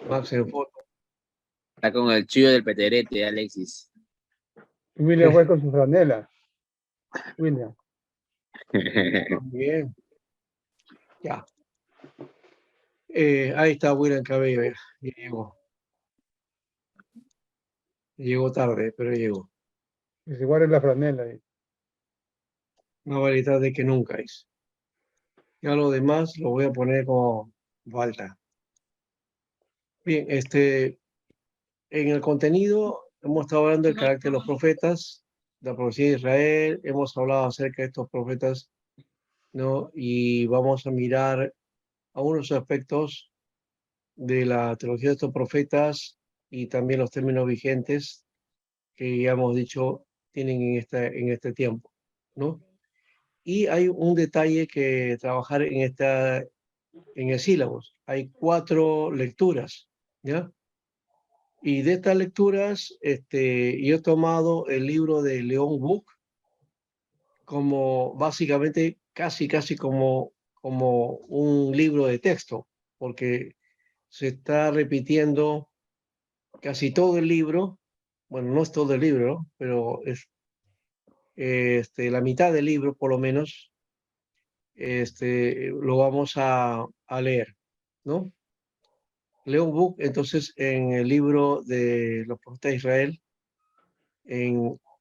Max en foto. Está con el chillo del peterete, Alexis. William fue con su franela. William. Bien. Ya. Ahí está William Cabello. Ya llegó. Llegó tarde, pero llegó. Que se guarde la franela ahí. Más vale tarde que nunca es. Ya lo demás lo voy a poner como falta. Bien, en el contenido hemos estado hablando del carácter de los profetas, la profecía de Israel, hemos hablado acerca de estos profetas, ¿no? Y vamos a mirar algunos aspectos de la teología de estos profetas y también los términos vigentes que ya hemos dicho tienen en este tiempo, ¿no? Y hay un detalle que trabajar en el sílabus. Hay 4 lecturas, ¿ya? Y de estas lecturas, yo he tomado el libro de León Book como básicamente casi como un libro de texto, porque se está repitiendo casi todo el libro. Bueno, no es todo el libro, ¿no? Pero es la mitad del libro, por lo menos, lo vamos a leer, ¿no? León Book, entonces, en el libro de los profetas de Israel,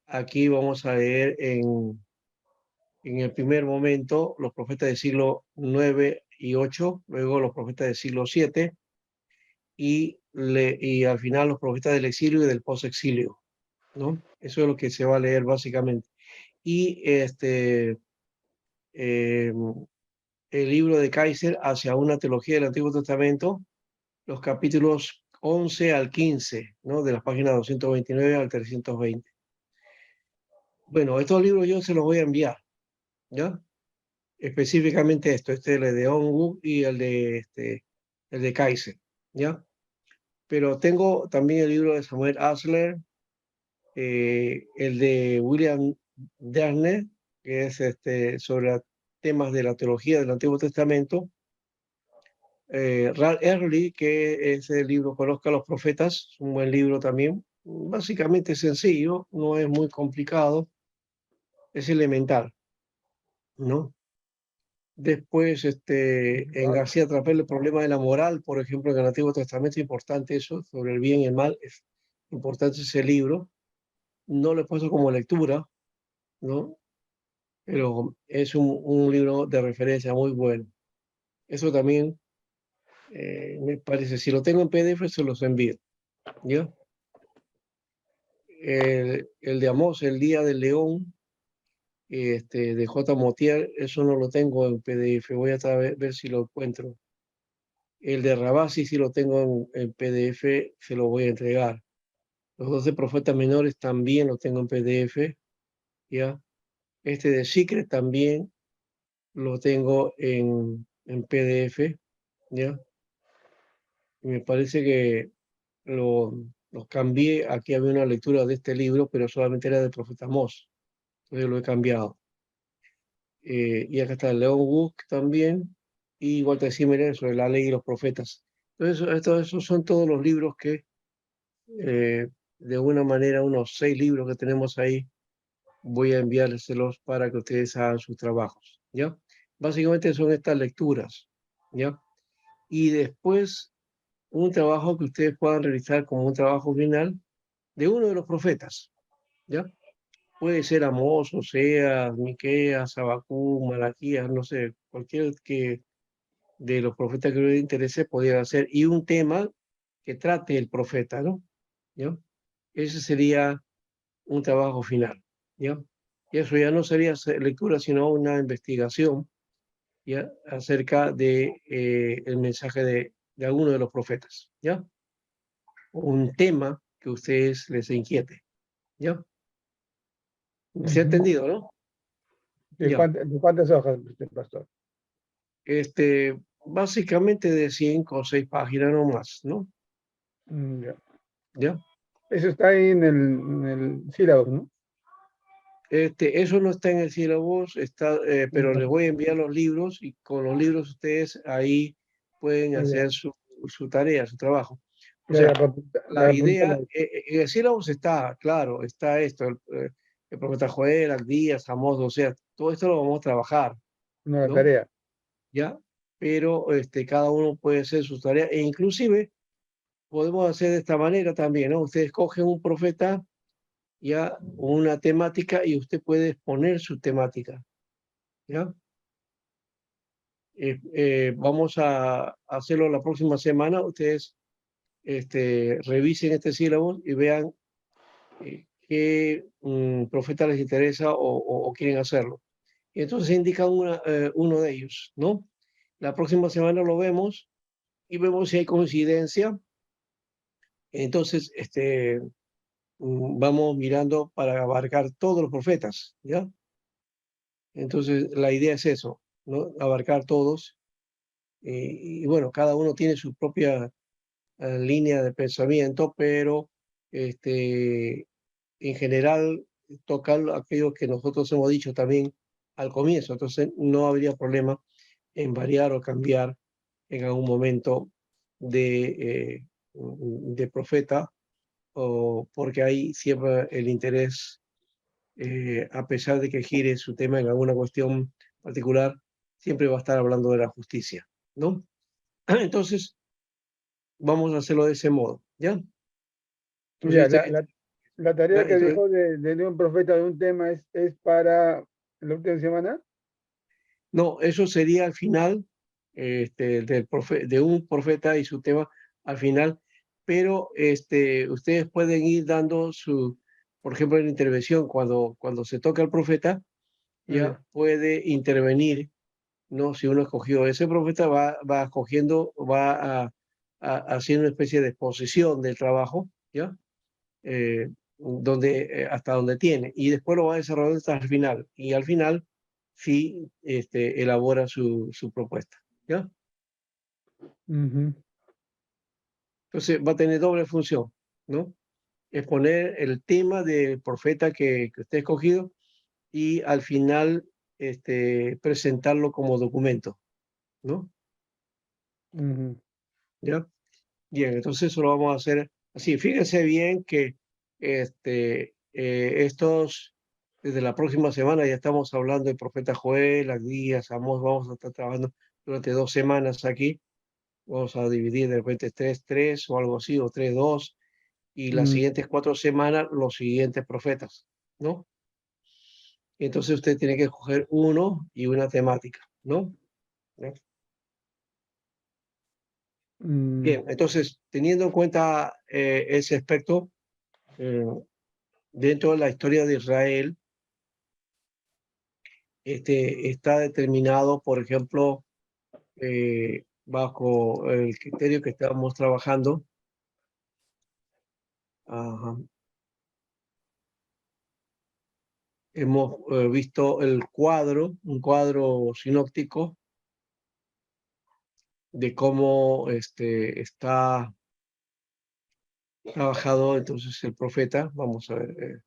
aquí vamos a leer en el primer momento los profetas del siglo 9 y 8, luego los profetas del siglo 7 y al final los profetas del exilio y del posexilio, ¿no? Eso es lo que se va a leer básicamente. Y el libro de Kaiser hacia una teología del Antiguo Testamento, los capítulos 11 al 15, ¿no? De las páginas 229 al 320. Bueno, estos libros yo se los voy a enviar, ¿ya? Específicamente este es el de Onwoo y el de Kaiser, ¿ya? Pero tengo también el libro de Samuel Asler, el de William Derne, que es sobre temas de la teología del Antiguo Testamento, Ralph Early, que es el libro Conozca a los Profetas, un buen libro también, básicamente sencillo, no es muy complicado, es elemental, ¿no? Después, en García Trapel, el problema de la moral, por ejemplo, en el Antiguo Testamento, es importante eso, sobre el bien y el mal, es importante ese libro. No lo he puesto como lectura, ¿no? Pero es un libro de referencia muy bueno. Eso también me parece, si lo tengo en PDF, se los envío, ¿ya? El de Amós, El Día del León, de J. Motier, eso no lo tengo en PDF, voy a ver si lo encuentro. El de Rabasi, si lo tengo en PDF, se lo voy a entregar. Los 12 profetas menores también lo tengo en PDF, ¿ya? Este de Secret también lo tengo en PDF, ¿ya? Y me parece que los cambié. Aquí había una lectura de este libro, pero solamente era del profeta Amós. Entonces lo he cambiado. Y acá está el León Wood también, y Walter Zimmerman sobre la ley y los profetas. Entonces, esos son todos los libros que, de alguna manera, unos 6 libros que tenemos ahí, voy a enviárselos para que ustedes hagan sus trabajos, ¿ya? Básicamente son estas lecturas, ¿ya? Y después, un trabajo que ustedes puedan realizar como un trabajo final de uno de los profetas, ¿ya? Puede ser Amós, Oseas, Miqueas, Habacuc, Malaquías, no sé, cualquier que de los profetas que les interese podría ser, y un tema que trate el profeta, ¿no? ¿Ya? Ese sería un trabajo final, ¿ya? Y eso ya no sería lectura, sino una investigación, ¿ya? Acerca de el mensaje de alguno de los profetas, ¿ya? Un tema que a ustedes les inquiete, ¿ya? ¿Se ha entendido, no? Ya. ¿De cuántas hojas, pastor? Básicamente de 5 o 6 páginas no más, ¿no? Ya. ¿Ya? Eso está ahí en el sílabus, ¿no? Eso no está en el sílabus, pero les voy a enviar los libros y con los libros ustedes ahí pueden hacer su tarea, su trabajo. O sea, la la idea, apuntamos, en el sílabus está, claro, está esto, el profeta Joel, Abdías, Amós, o sea, todo esto lo vamos a trabajar, una ¿no? tarea. ¿Ya? Pero cada uno puede hacer sus tareas, e inclusive podemos hacer de esta manera también, ¿no? Ustedes cogen un profeta, ya, una temática, y usted puede exponer su temática, ¿ya? Vamos a hacerlo la próxima semana. Ustedes revisen este sílabo y vean qué profeta les interesa o quieren hacerlo. Y entonces indican uno de ellos, ¿no? La próxima semana lo vemos y vemos si hay coincidencia. Entonces, vamos mirando para abarcar todos los profetas, ¿ya? Entonces, la idea es eso, ¿no? Abarcar todos. Y bueno, cada uno tiene su propia línea de pensamiento, pero en general tocar aquello que nosotros hemos dicho también al comienzo. Entonces, no habría problema en variar o cambiar en algún momento de profeta, o porque hay siempre el interés, a pesar de que gire su tema en alguna cuestión particular, siempre va a estar hablando de la justicia, ¿no? Entonces, vamos a hacerlo de ese modo, ¿ya? Entonces, Ya, la ¿ya? tarea que Entonces, dijo de un profeta de un tema es para la última semana. no, eso sería al final, de un profeta y su tema al final, pero ustedes pueden ir dando por ejemplo, en la intervención, cuando se toca al profeta, ya Ya. puede intervenir, ¿no? Si uno escogió ese profeta, va escogiendo, haciendo una especie de exposición del trabajo, ¿ya? Hasta donde tiene, y después lo va desarrollando hasta el final, y al final sí elabora su propuesta, ¿ya? Ujú. Entonces va a tener doble función, ¿no? Exponer el tema del profeta que usted ha escogido y al final presentarlo como documento, ¿no? Ujú. ¿Ya? Bien, entonces eso lo vamos a hacer así. Fíjense bien que desde la próxima semana ya estamos hablando del profeta Joel, Abdías, Amós. Vamos a estar trabajando durante 2 semanas aquí. Vamos a dividir de repente 3-3 o algo así, o 3-2, y las Mm. siguientes 4 semanas los siguientes profetas, ¿no? Entonces usted tiene que escoger uno y una temática, ¿no? ¿No? Mm. Bien, entonces, teniendo en cuenta ese aspecto, eh, dentro de la historia de Israel, está determinado, por ejemplo, bajo el criterio que estábamos trabajando. Ajá. Hemos visto un cuadro sinóptico de cómo está trabajado entonces el profeta, vamos a ver,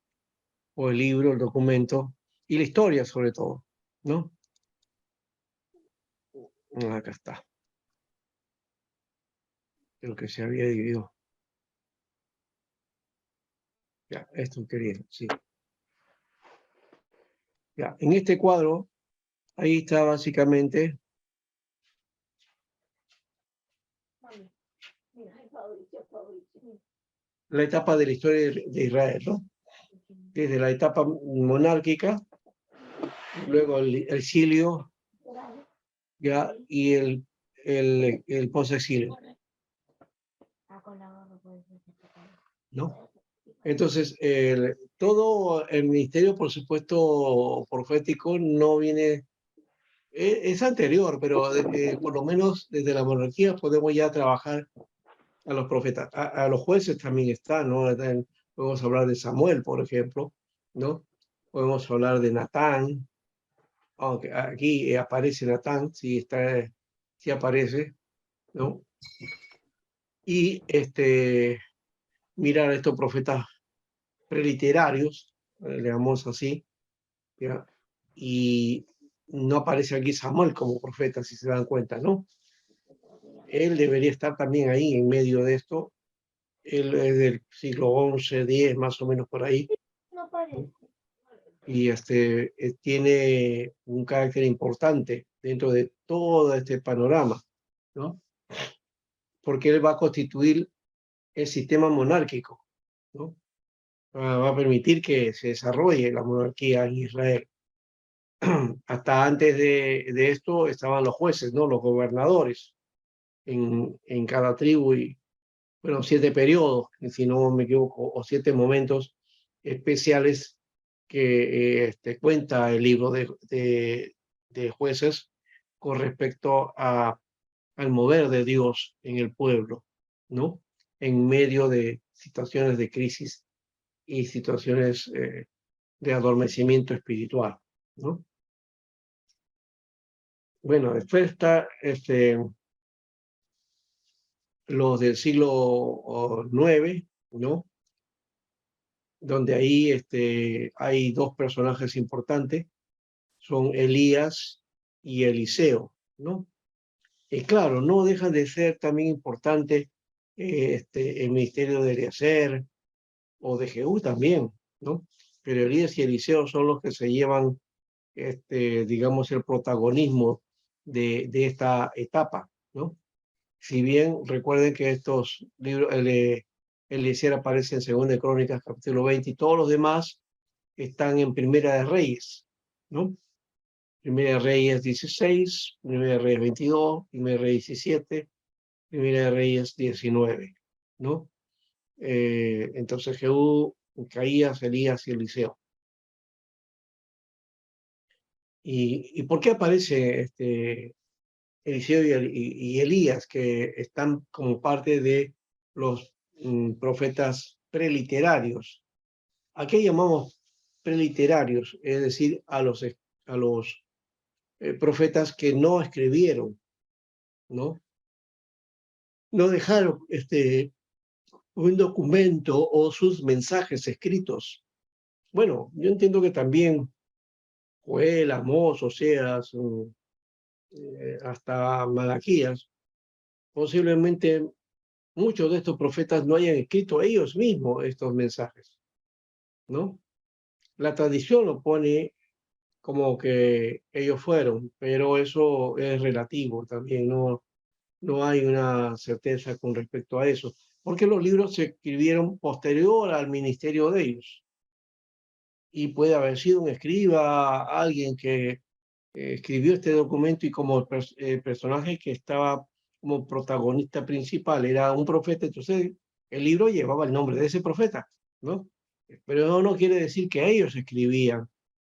o el libro, el documento, y la historia sobre todo, ¿no? Acá está, creo que se había dividido. Ya, esto quería, sí. Ya, en este cuadro, ahí está básicamente la etapa de la historia de Israel, ¿no? Desde la etapa monárquica, luego el exilio, ya, y el post-exilio, ¿no? Entonces, todo el ministerio, por supuesto, profético, no viene, es anterior, pero por lo menos desde la monarquía podemos ya trabajar a los profetas. A los jueces también está, ¿no? Podemos hablar de Samuel, por ejemplo, ¿no? Podemos hablar de Natán, aunque aquí aparece Natán, sí aparece, ¿no? Y mirar a estos profetas preliterarios, le llamamos así, ¿ya? Y no aparece aquí Samuel como profeta, si se dan cuenta, ¿no? Él debería estar también ahí en medio de esto, Él es del siglo XI, X, más o menos por ahí. Y tiene un carácter importante dentro de todo este panorama, ¿no? Porque él va a constituir el sistema monárquico, ¿no? Va a permitir que se desarrolle la monarquía en Israel. Hasta antes de esto estaban los jueces, ¿no? Los gobernadores en cada tribu y, bueno, 7 periodos, si no me equivoco, o 7 momentos especiales que cuenta el libro de jueces con respecto al mover de Dios en el pueblo, ¿no? En medio de situaciones de crisis y situaciones de adormecimiento espiritual, ¿no? Bueno, después está los del siglo IX, ¿no? Donde ahí hay 2 personajes importantes, son Elías y Eliseo, ¿no? Y claro, no dejan de ser también importantes el ministerio de Eliezer o de Jehú también, ¿no? Pero Elías y Eliseo son los que se llevan, digamos, el protagonismo de esta etapa, ¿no? Si bien recuerden que estos libros, Eliezer aparece en Segunda de Crónicas, capítulo 20, y todos los demás están en Primera de Reyes, ¿no? Primera de Reyes 16, Primera de Reyes 22, Primera de Reyes 17, Primera de Reyes 19, ¿no? Entonces Jehú, Caías, Elías y Eliseo. ¿Y por qué aparece Eliseo y Elías, que están como parte de los profetas preliterarios? ¿A qué llamamos preliterarios? Es decir, a los profetas que no escribieron, ¿no? No dejaron un documento o sus mensajes escritos. Bueno, yo entiendo que también Joel, Amós, Oseas, hasta Malaquías, posiblemente muchos de estos profetas no hayan escrito ellos mismos estos mensajes, ¿no? La tradición lo pone como que ellos fueron, pero eso es relativo también, no hay una certeza con respecto a eso, porque los libros se escribieron posterior al ministerio de ellos. Y puede haber sido un escriba, alguien que escribió este documento y como personaje que estaba como protagonista principal era un profeta, entonces el libro llevaba el nombre de ese profeta, ¿no? Pero no quiere decir que ellos escribían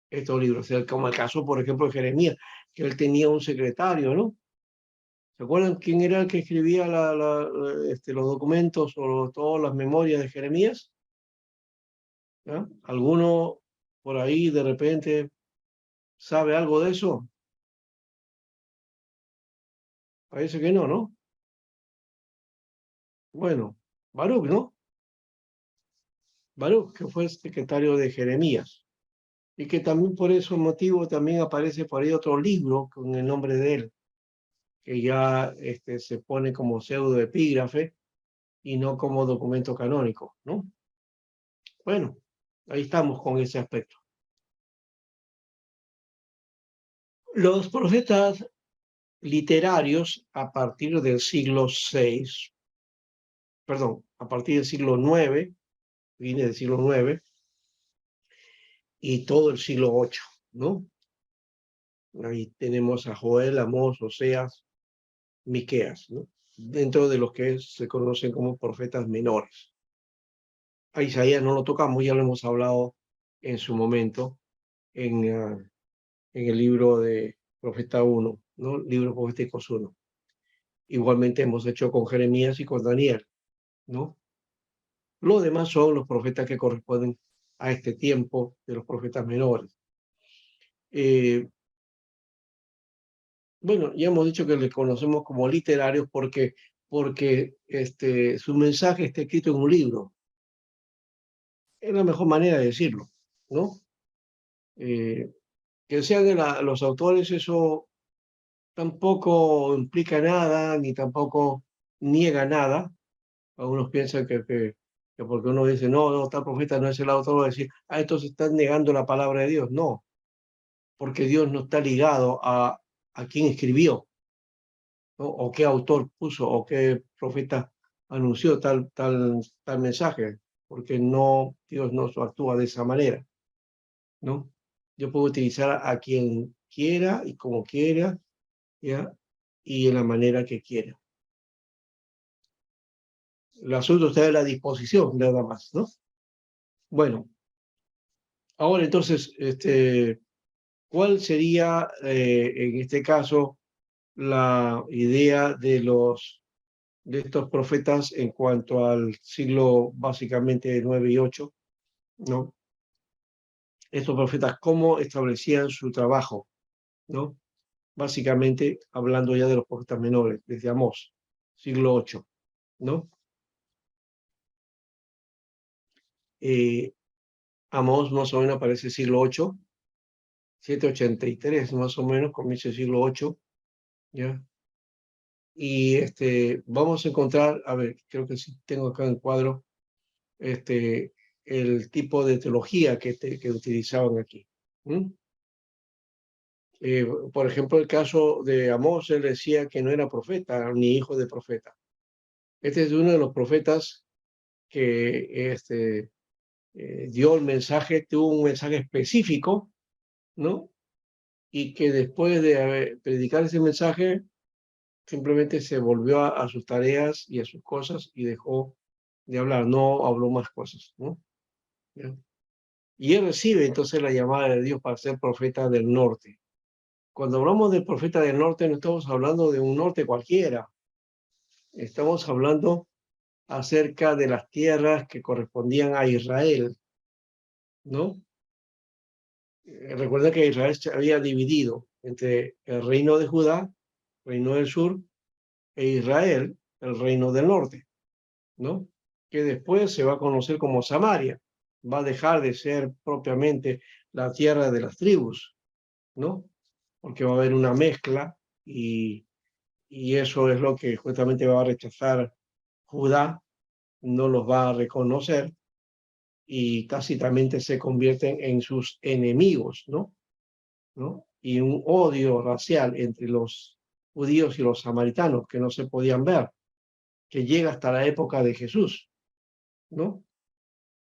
estos libros, o sea, como el caso, por ejemplo, de Jeremías, que él tenía un secretario, ¿no? ¿Se acuerdan quién era el que escribía los documentos o todas las memorias de Jeremías? ¿Ah? ¿Alguno por ahí de repente sabe algo de eso? Parece que no, ¿no? Bueno, Baruch, ¿no? Baruch, que fue secretario de Jeremías, y que también por ese motivo también aparece por ahí otro libro con el nombre de él, que ya se pone como pseudoepígrafe y no como documento canónico, ¿no? Bueno, ahí estamos con ese aspecto. Los profetas literarios a partir del siglo VI, perdón, a partir del siglo IX, viene del siglo IX, y todo el siglo VIII, ¿no? Ahí tenemos a Joel, Amós, Oseas, Miqueas, ¿no? Dentro de los que se conocen como profetas menores. A Isaías no lo tocamos, ya lo hemos hablado en su momento en el libro de Profeta 1, ¿no? Libro Proféticos 1. Igualmente hemos hecho con Jeremías y con Daniel, ¿no? Los demás son los profetas que corresponden a este tiempo de los profetas menores. Bueno, ya hemos dicho que les conocemos como literarios porque su mensaje está escrito en un libro. Es la mejor manera de decirlo, ¿no? Que sean los autores, eso tampoco implica nada, ni tampoco niega nada, Algunos piensan que porque uno dice, no, no, tal profeta no es el autor, va a decir, ah, entonces están negando la palabra de Dios. No, porque Dios no está ligado a quién escribió, ¿no? O qué autor puso, o qué profeta anunció tal mensaje, porque no, Dios no actúa de esa manera, ¿no? Yo puedo utilizar a quien quiera y como quiera, ¿ya? Y en la manera que quiera. El asunto está en la disposición, nada más, ¿no? Bueno, ahora entonces, ¿cuál sería en este caso la idea de estos profetas en cuanto al siglo básicamente 9 y 8, ¿no? Estos profetas, ¿cómo establecían su trabajo, ¿no? Básicamente hablando ya de los profetas menores, desde Amós, siglo 8, ¿no? Amós más o menos aparece siglo 8, 783 más o menos, comienza el siglo 8, ¿ya? Y vamos a encontrar, a ver, creo que sí tengo acá en cuadro, el tipo de teología que utilizaban aquí. Por ejemplo, el caso de Amós, él decía que no era profeta ni hijo de profeta. Este es uno de los profetas que dio el mensaje, tuvo un mensaje específico, ¿no? Y que después de predicar ese mensaje, simplemente se volvió a sus tareas y a sus cosas y dejó de hablar, no habló más cosas, ¿no? ¿Ya? Y él recibe entonces la llamada de Dios para ser profeta del norte. Cuando hablamos de profeta del norte, no estamos hablando de un norte cualquiera, estamos hablando acerca de las tierras que correspondían a Israel, ¿no? Recuerda que Israel se había dividido entre el reino de Judá, reino del sur, e Israel, el reino del norte, ¿no? Que después se va a conocer como Samaria, va a dejar de ser propiamente la tierra de las tribus, ¿no? Porque va a haber una mezcla y eso es lo que justamente va a rechazar Judá, no los va a reconocer y tácitamente se convierten en sus enemigos, ¿no? ¿No? Y un odio racial entre los judíos y los samaritanos que no se podían ver, que llega hasta la época de Jesús, ¿no?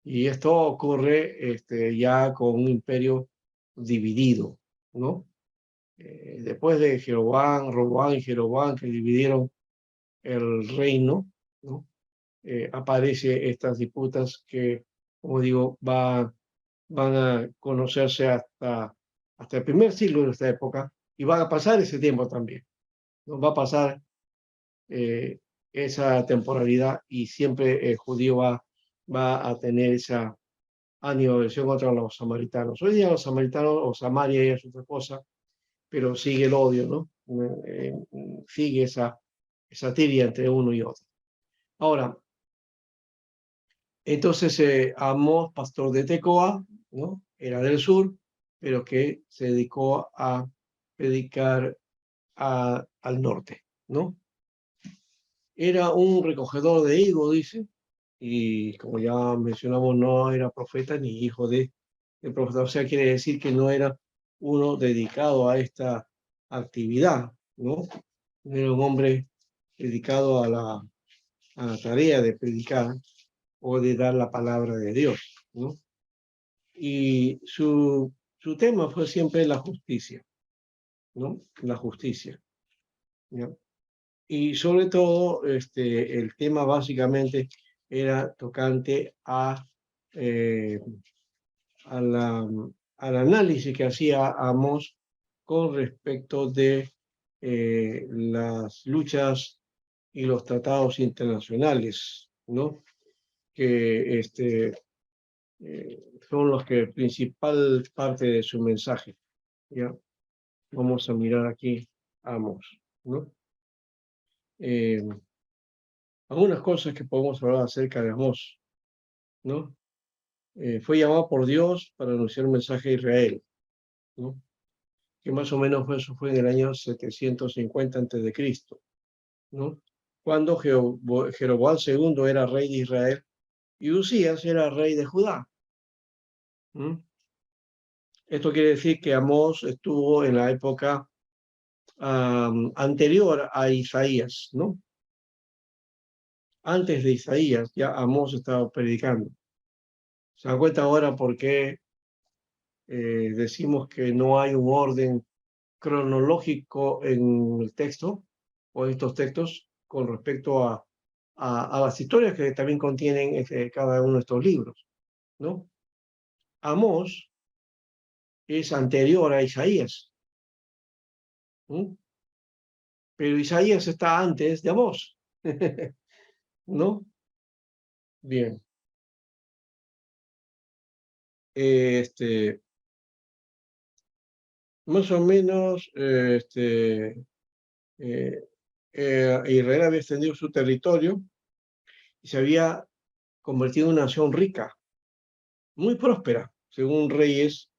Y esto ocurre ya con un imperio dividido, ¿no? Después de Jeroboam, Roboam y Jeroboam que dividieron el reino, ¿no? Aparece estas disputas que, como digo, van a conocerse hasta el primer siglo de esta época y van a pasar ese tiempo también, ¿no? Va a pasar esa temporalidad y siempre el judío va a tener esa animadversión contra los samaritanos. Hoy día los samaritanos o Samaria ya es otra cosa, pero sigue el odio, ¿no? Sigue esa tiria entre uno y otro. Ahora, entonces Amós, pastor de Tecoa, ¿no? Era del sur, pero que se dedicó a predicar al norte, ¿no? Era un recogedor de higo, dice, y como ya mencionamos, no era profeta ni hijo de profeta, o sea, quiere decir que no era uno dedicado a esta actividad, ¿no? Era un hombre dedicado a la tarea de predicar o de dar la palabra de Dios, ¿no? Y su tema fue siempre la justicia, ¿no? La justicia, ¿no? Y sobre todo, el tema básicamente era tocante eh, a al análisis que hacía Amós con respecto de las luchas y los tratados internacionales, ¿no? Que son los que principal parte de su mensaje, ¿ya? Vamos a mirar aquí Amós, ¿no? Eh, algunas cosas que podemos hablar acerca de Amós, ¿no? Fue llamado por Dios para anunciar un mensaje a Israel, ¿no? Que más o menos eso fue en el año 750 a.C., ¿no? cuando Jeroboam II era rey de Israel y Usías era rey de Judá. ¿Mm? Esto quiere decir que Amós estuvo en la época anterior a Isaías, ¿no? Antes de Isaías ya Amós estaba predicando. ¿Se dan cuenta ahora por qué decimos que no hay un orden cronológico en el texto o en estos textos con respecto a las historias que también contienen cada uno de estos libros, ¿no? Amós es anterior a Isaías, ¿no? Pero Isaías está antes de Amós, ¿no? Bien. Más o menos, Israel había extendido su territorio y se había convertido en una nación rica, muy próspera, según Reyes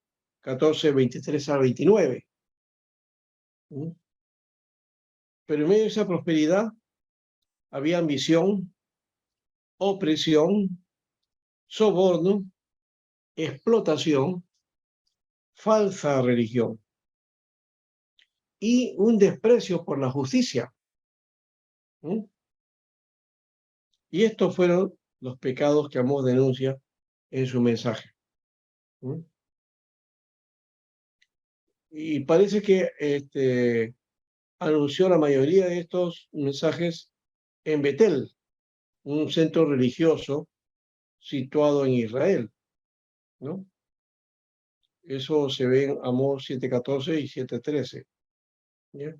14, 23 al 29. ¿Mm? Pero en medio de esa prosperidad había ambición, opresión, soborno, explotación, falsa religión y un desprecio por la justicia. ¿Mm? Y estos fueron los pecados que Amós denuncia en su mensaje. ¿Mm? Y parece que anunció la mayoría de estos mensajes en Betel, un centro religioso situado en Israel, ¿no? Eso se ve en Amós 7:14 y 7:13. ¿Ya?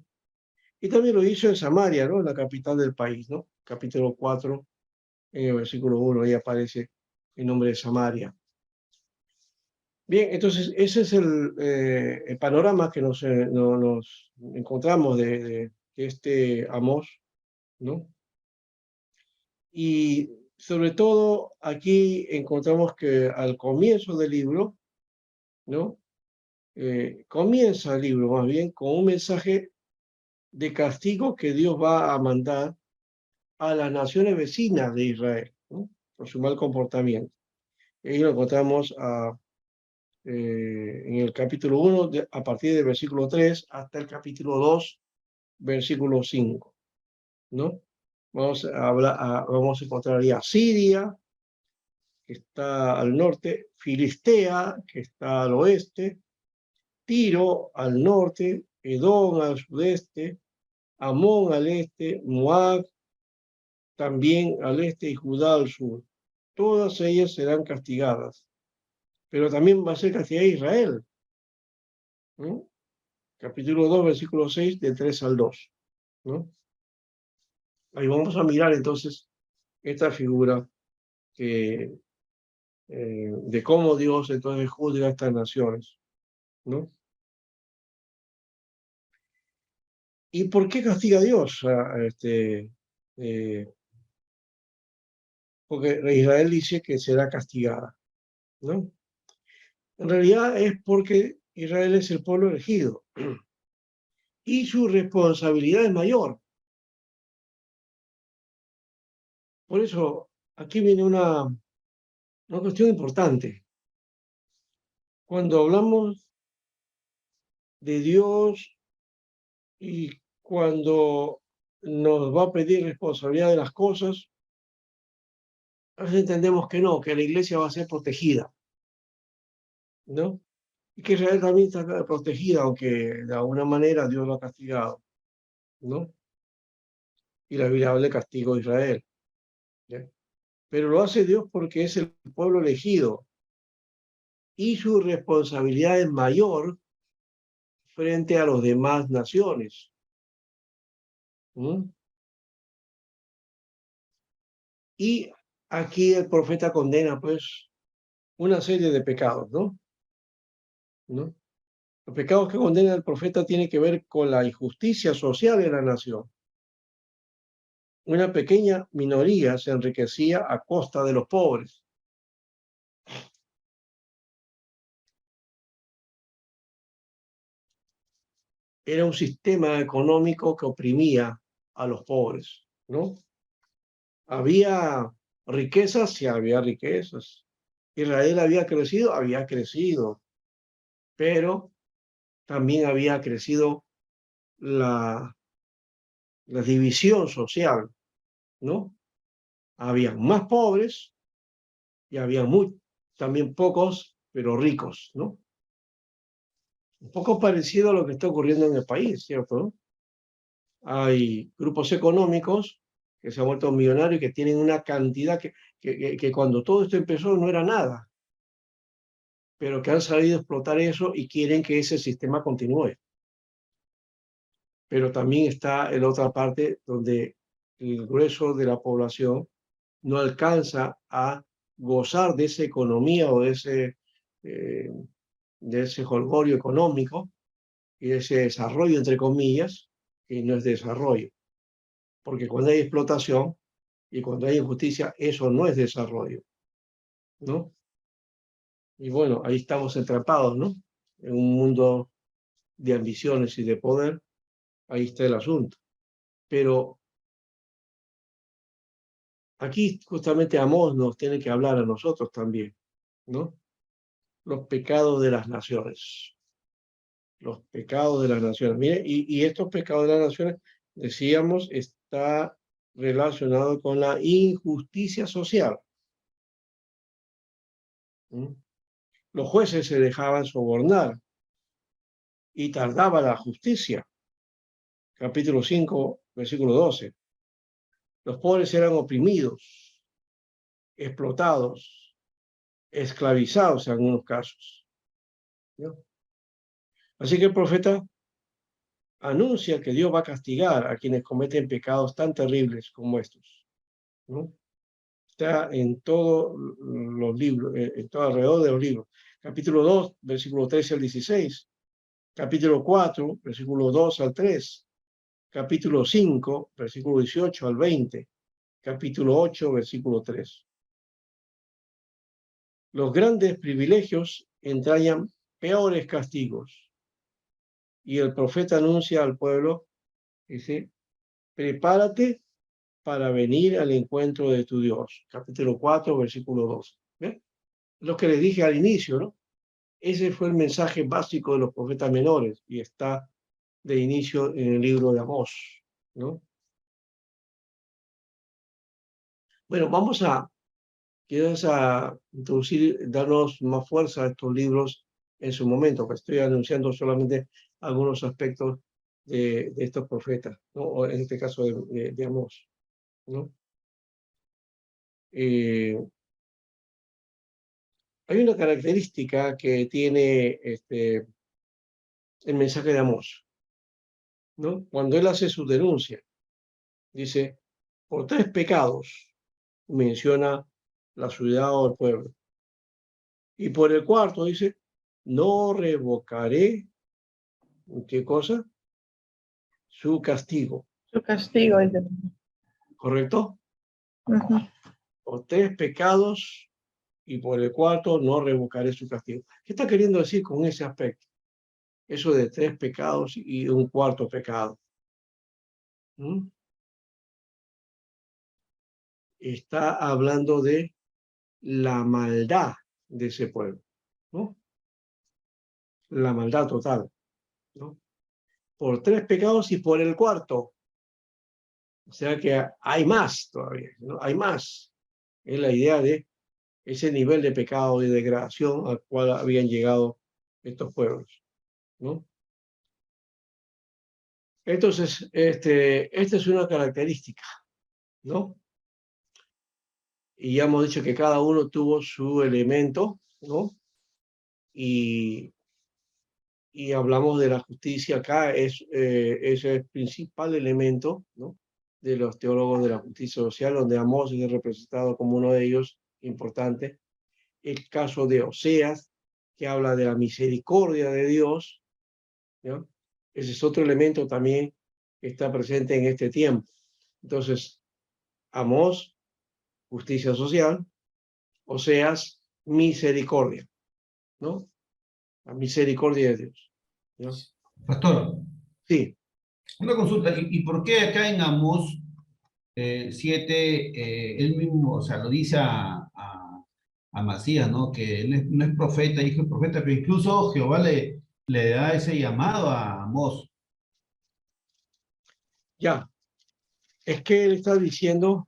Y también lo hizo en Samaria, ¿no? En la capital del país, ¿no? Capítulo 4, en el versículo 1, ahí aparece el nombre de Samaria. Bien, entonces ese es el panorama que nos encontramos de este Amós, ¿no? Y sobre todo aquí encontramos que al comienzo del libro, ¿no? Comienza el libro más bien con un mensaje de castigo que Dios va a mandar a las naciones vecinas de Israel, ¿no? Por su mal comportamiento. Ahí lo encontramos en el capítulo 1, a partir del versículo 3 hasta el capítulo 2, versículo 5, ¿no? Vamos a encontrar ahí a Siria, que está al norte, Filistea, que está al oeste, Tiro al norte, Edom al sudeste, Amón al este, Moab también al este y Judá al sur. Todas ellas serán castigadas, pero también va a ser castigada Israel. ¿No? Capítulo 2, versículo 6, del 3 al 2. ¿No? Ahí vamos a mirar entonces esta figura de cómo Dios entonces juzga a estas naciones. ¿No? ¿Y por qué castiga a Dios? Porque Israel dice que será castigada, ¿no? En realidad es porque Israel es el pueblo elegido y su responsabilidad es mayor. Por eso, aquí viene una cuestión importante. Cuando hablamos de Dios y cuando nos va a pedir responsabilidad de las cosas, a veces entendemos que no, que la iglesia va a ser protegida, ¿no? Y que Israel también está protegida, aunque de alguna manera Dios lo ha castigado, ¿no? Y la Biblia habla de castigo de Israel, ¿ya? Pero lo hace Dios porque es el pueblo elegido y su responsabilidad es mayor frente a las demás naciones. ¿Mm? Y aquí el profeta condena pues una serie de pecados, ¿no? ¿No? Los pecados que condena el profeta tienen que ver con la injusticia social en la nación. Una pequeña minoría se enriquecía a costa de los pobres. Era un sistema económico que oprimía a los pobres. ¿no? ¿Había riquezas? Sí, había riquezas. Israel había crecido, pero también había crecido la división social, ¿no? Había más pobres y había también pocos, pero ricos, ¿no? Un poco parecido a lo que está ocurriendo en el país, ¿cierto? Hay grupos económicos que se han vuelto millonarios y que tienen una cantidad que cuando todo esto empezó no era nada, pero que han sabido explotar eso y quieren que ese sistema continúe. Pero también está en la otra parte donde el grueso de la población no alcanza a gozar de esa economía o de ese jolgorio económico y de ese desarrollo, entre comillas, que no es desarrollo. Porque cuando hay explotación y cuando hay injusticia, eso no es desarrollo, ¿no? Y bueno, ahí estamos atrapados, ¿no? En un mundo de ambiciones y de poder, ahí está el asunto. Pero aquí justamente Amós nos tiene que hablar a nosotros también, ¿no? Los pecados de las naciones. Los pecados de las naciones. Mire, y estos pecados de las naciones, decíamos, está relacionado con la injusticia social. ¿Mm? Los jueces se dejaban sobornar y tardaba la justicia. Capítulo 5, versículo 12. Los pobres eran oprimidos, explotados, esclavizados en algunos casos, ¿no? Así que el profeta anuncia que Dios va a castigar a quienes cometen pecados tan terribles como estos, ¿no? Está en todos los libros, en todo alrededor de los libros. Capítulo 2, versículo 13 al 16. Capítulo 4, versículo 2 al 3. Capítulo 5, versículo 18 al 20. Capítulo 8, versículo 3. Los grandes privilegios entrañan peores castigos. Y el profeta anuncia al pueblo, dice, prepárate para venir al encuentro de tu Dios. Capítulo 4, versículo 2. ¿Ve? Lo que les dije al inicio, ¿no? Ese fue el mensaje básico de los profetas menores y está de inicio en el libro de Amós, ¿no? Bueno, quizás a introducir, darnos más fuerza a estos libros en su momento, que estoy anunciando solamente algunos aspectos de estos profetas, ¿no? O en este caso de Amós, ¿no? Hay una característica que tiene el mensaje de Amós, ¿no? Cuando él hace su denuncia, dice, por 3 pecados, menciona la ciudad o el pueblo. Y por el cuarto dice, no revocaré, ¿qué cosa? Su castigo, Su castigo es de... ¿correcto? Ujú. Por 3 pecados y por el cuarto no revocaré su castigo. ¿Qué está queriendo decir con ese aspecto? Eso de 3 pecados y un cuarto pecado. ¿Mm? Está hablando de la maldad de ese pueblo, ¿no? La maldad total, ¿no? Por 3 pecados y por el cuarto. O sea que hay más todavía, ¿no? Hay más. Es la idea de ese nivel de pecado y degradación al cual habían llegado estos pueblos, ¿no? Entonces, esta es una característica, ¿no? Y ya hemos dicho que cada uno tuvo su elemento, ¿no? Y hablamos de la justicia acá, es el principal elemento, ¿no? De los teólogos de la justicia social, donde Amós es representado como uno de ellos, importante. El caso de Oseas, que habla de la misericordia de Dios, ¿no? Ese es otro elemento también que está presente en este tiempo. Entonces, Amós, justicia social, Oseas, misericordia, ¿no? La misericordia de Dios, ¿no? Pastor, Sí. una consulta. ¿Y por qué acá en Amós él mismo, o sea, lo dice a Macías, ¿no? Que él no es profeta, hijo de profeta, pero incluso Jehová le da ese llamado a Amós. Ya, es que él está diciendo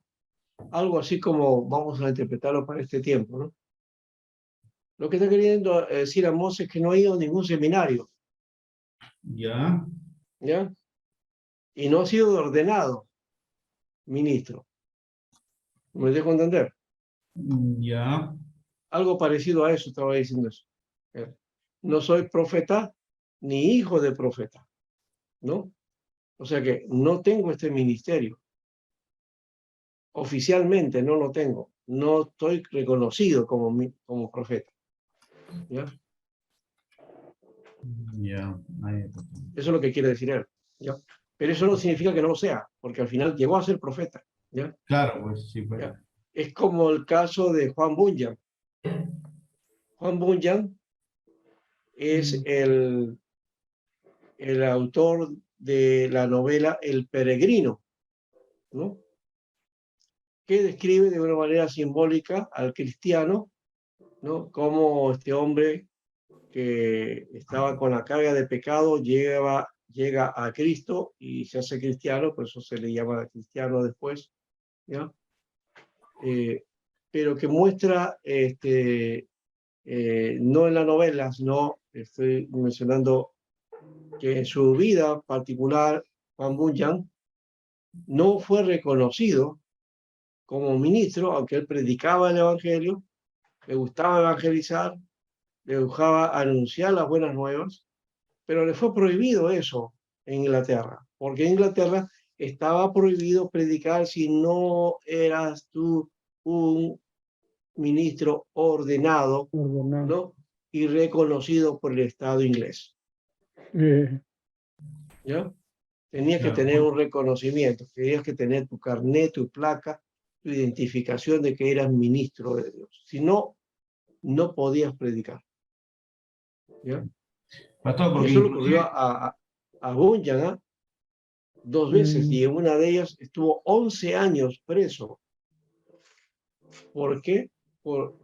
algo así como, vamos a interpretarlo para este tiempo, ¿no? Lo que está queriendo decir Amós es que no ha ido a ningún seminario, Ya, ¿ya? Y no ha sido ordenado ministro. ¿Me dejo entender? ya, Algo parecido a eso estaba diciendo eso. No soy profeta ni hijo de profeta, ¿no? O sea que no tengo este ministerio. Oficialmente no lo tengo. No estoy reconocido como profeta. ¿Ya? ya. Ahí está. Eso es lo que quiere decir él. ¿Ya? Pero eso no significa que no lo sea, porque al final llegó a ser profeta. ¿Ya? Claro, pues sí, pues. ¿Ya? Es como el caso de Juan Bunyan. Juan Bunyan es el autor de la novela El Peregrino, ¿no? Que describe de una manera simbólica al cristiano, ¿no? Como este hombre que estaba con la carga de pecado llega a Cristo y se hace cristiano, por eso se le llama cristiano después, ¿ya? Pero que muestra, no en la novela, sino estoy mencionando que en su vida particular, Juan Bunyan no fue reconocido como ministro, aunque él predicaba el Evangelio, le gustaba evangelizar, le gustaba anunciar las buenas nuevas, pero le fue prohibido eso en Inglaterra, porque en Inglaterra estaba prohibido predicar si no eras tú un ministro ordenado, ¿no? Y reconocido por el Estado inglés. ¿Ya? Tenías que tener un reconocimiento, tenías que tener tu carnet, tu placa, tu identificación de que eras ministro de Dios. Si no, no podías predicar. ¿Ya? Pastor, Y porque eso le ocurrió inclusive, a Bunyan, ¿eh? 2 veces, y en una de ellas estuvo 11 años preso. ¿Por qué?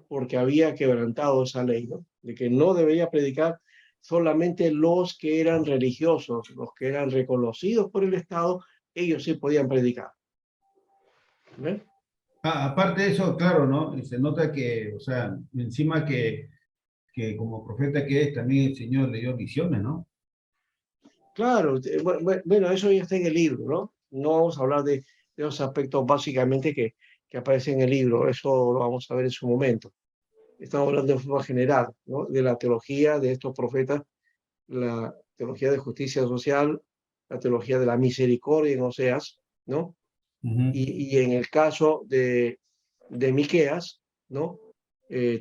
Porque había quebrantado esa ley, ¿no? De que no debería predicar solamente los que eran religiosos, los que eran reconocidos por el Estado, ellos sí podían predicar. ¿Ves? aparte de eso, claro, ¿no? Y se nota que, o sea, encima que como profeta que es, también el Señor le dio visiones, ¿no? Claro, bueno, eso ya está en el libro, ¿no? No vamos a hablar de los aspectos básicamente que aparecen en el libro, eso lo vamos a ver en su momento. Estamos hablando de forma general, ¿no? De la teología de estos profetas, la teología de justicia social, la teología de la misericordia en Oseas, ¿no? Y en el caso de Miqueas, ¿no?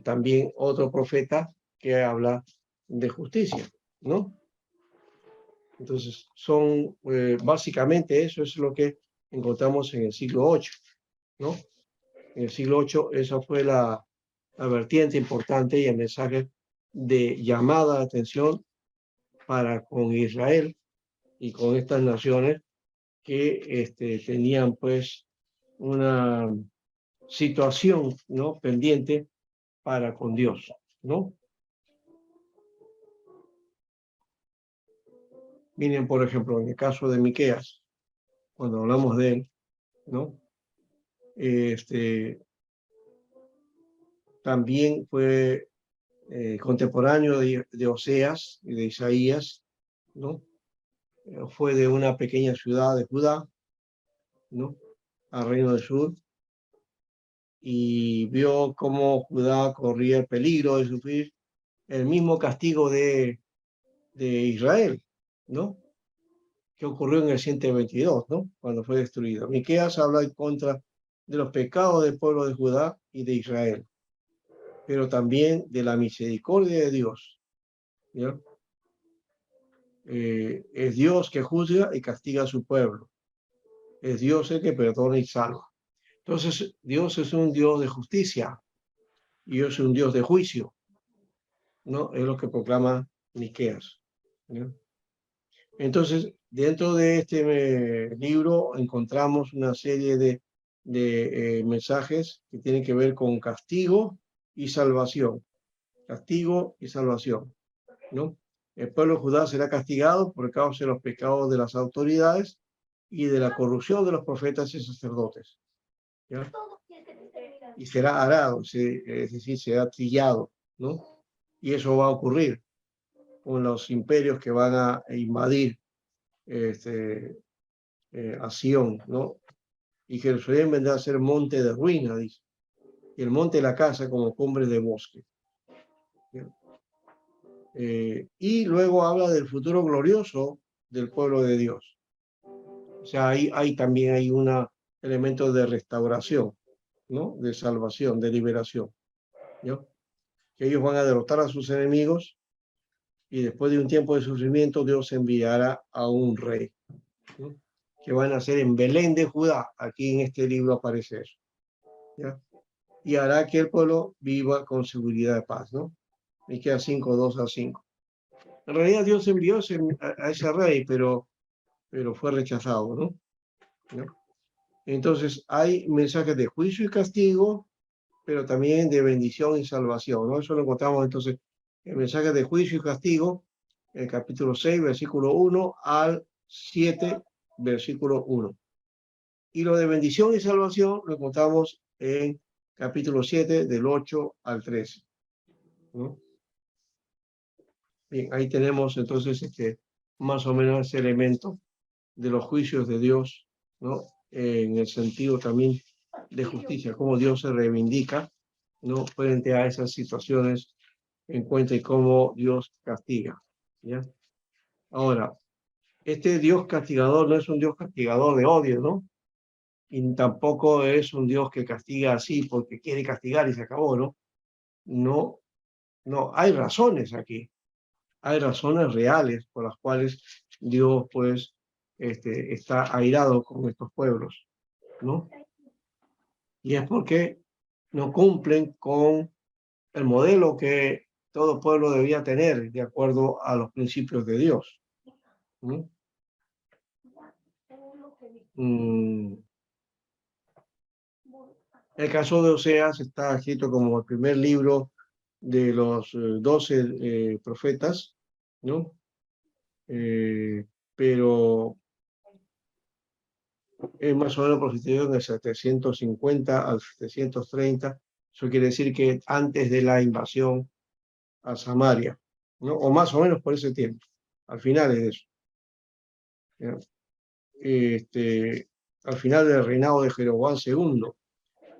También otro profeta que habla de justicia, ¿no? Entonces, son básicamente eso es lo que encontramos en el siglo VIII, ¿no? En el siglo VIII esa fue la vertiente importante y el mensaje de llamada de atención para con Israel y con estas naciones que tenían pues una situación, ¿no? Pendiente para con Dios, ¿no? Miren, por ejemplo, en el caso de Miqueas, cuando hablamos de él, ¿no? También fue contemporáneo de Oseas y de Isaías, ¿no? Fue de una pequeña ciudad de Judá, ¿no? Al reino del sur, y vio cómo Judá corría el peligro de sufrir el mismo castigo de Israel, ¿no? Que ocurrió en el 122, ¿no? Cuando fue destruido. Miqueas habla en contra de los pecados del pueblo de Judá y de Israel, pero también de la misericordia de Dios, ¿ya? Es Dios que juzga y castiga a su pueblo. Es Dios el que perdona y salva. Entonces, Dios es un Dios de justicia y Dios es un Dios de juicio, ¿no? Es lo que proclama Miqueas, ¿no? Entonces, dentro de este libro encontramos una serie de de mensajes que tienen que ver con castigo y salvación. Castigo y salvación, ¿no? El pueblo de Judá será castigado por causa de los pecados de las autoridades y de la corrupción de los profetas y sacerdotes, ¿ya? Y será arado, es decir, será trillado, ¿no? Y eso va a ocurrir con los imperios que van a invadir a Sion, ¿no? Y Jerusalén vendrá a ser monte de ruina, dice, y el monte de la casa como cumbre de bosque. Y luego habla del futuro glorioso del pueblo de Dios. O sea, ahí también hay un elemento de restauración, ¿no? De salvación, de liberación, ¿no? Que ellos van a derrotar a sus enemigos y después de un tiempo de sufrimiento Dios enviará a un rey, ¿no? Que van a nacer en Belén de Judá. Aquí en este libro aparece eso, ¿ya? Y hará que el pueblo viva con seguridad de paz, ¿no? Miqueas 5:2-5. En realidad Dios envió a ese rey, pero fue rechazado, ¿no? Entonces hay mensajes de juicio y castigo, pero también de bendición y salvación, ¿no? Eso lo encontramos entonces en mensajes de juicio y castigo, en el capítulo 6, versículo 1 al 7, versículo 1. Y lo de bendición y salvación lo encontramos en capítulo 7, del 8 al 13, ¿no? Bien, ahí tenemos entonces más o menos ese elemento de los juicios de Dios, ¿no? En el sentido también de justicia, cómo Dios se reivindica, ¿no? Frente a esas situaciones en cuenta y cómo Dios castiga, ¿ya? Ahora, este Dios castigador no es un Dios castigador de odio, ¿no? Y tampoco es un Dios que castiga así porque quiere castigar y se acabó, ¿no? No, no, hay razones aquí. Hay razones reales por las cuales Dios, pues, está airado con estos pueblos, ¿no? Y es porque no cumplen con el modelo que todo pueblo debía tener de acuerdo a los principios de Dios, ¿no? El caso de Oseas está escrito como el primer libro de los 12 profetas, ¿no? Pero es más o menos profetizado en el 750 al 730. Eso quiere decir que antes de la invasión a Samaria, ¿no? O más o menos por ese tiempo, al final de eso, ¿ya? Al final del reinado de Jeroboam II,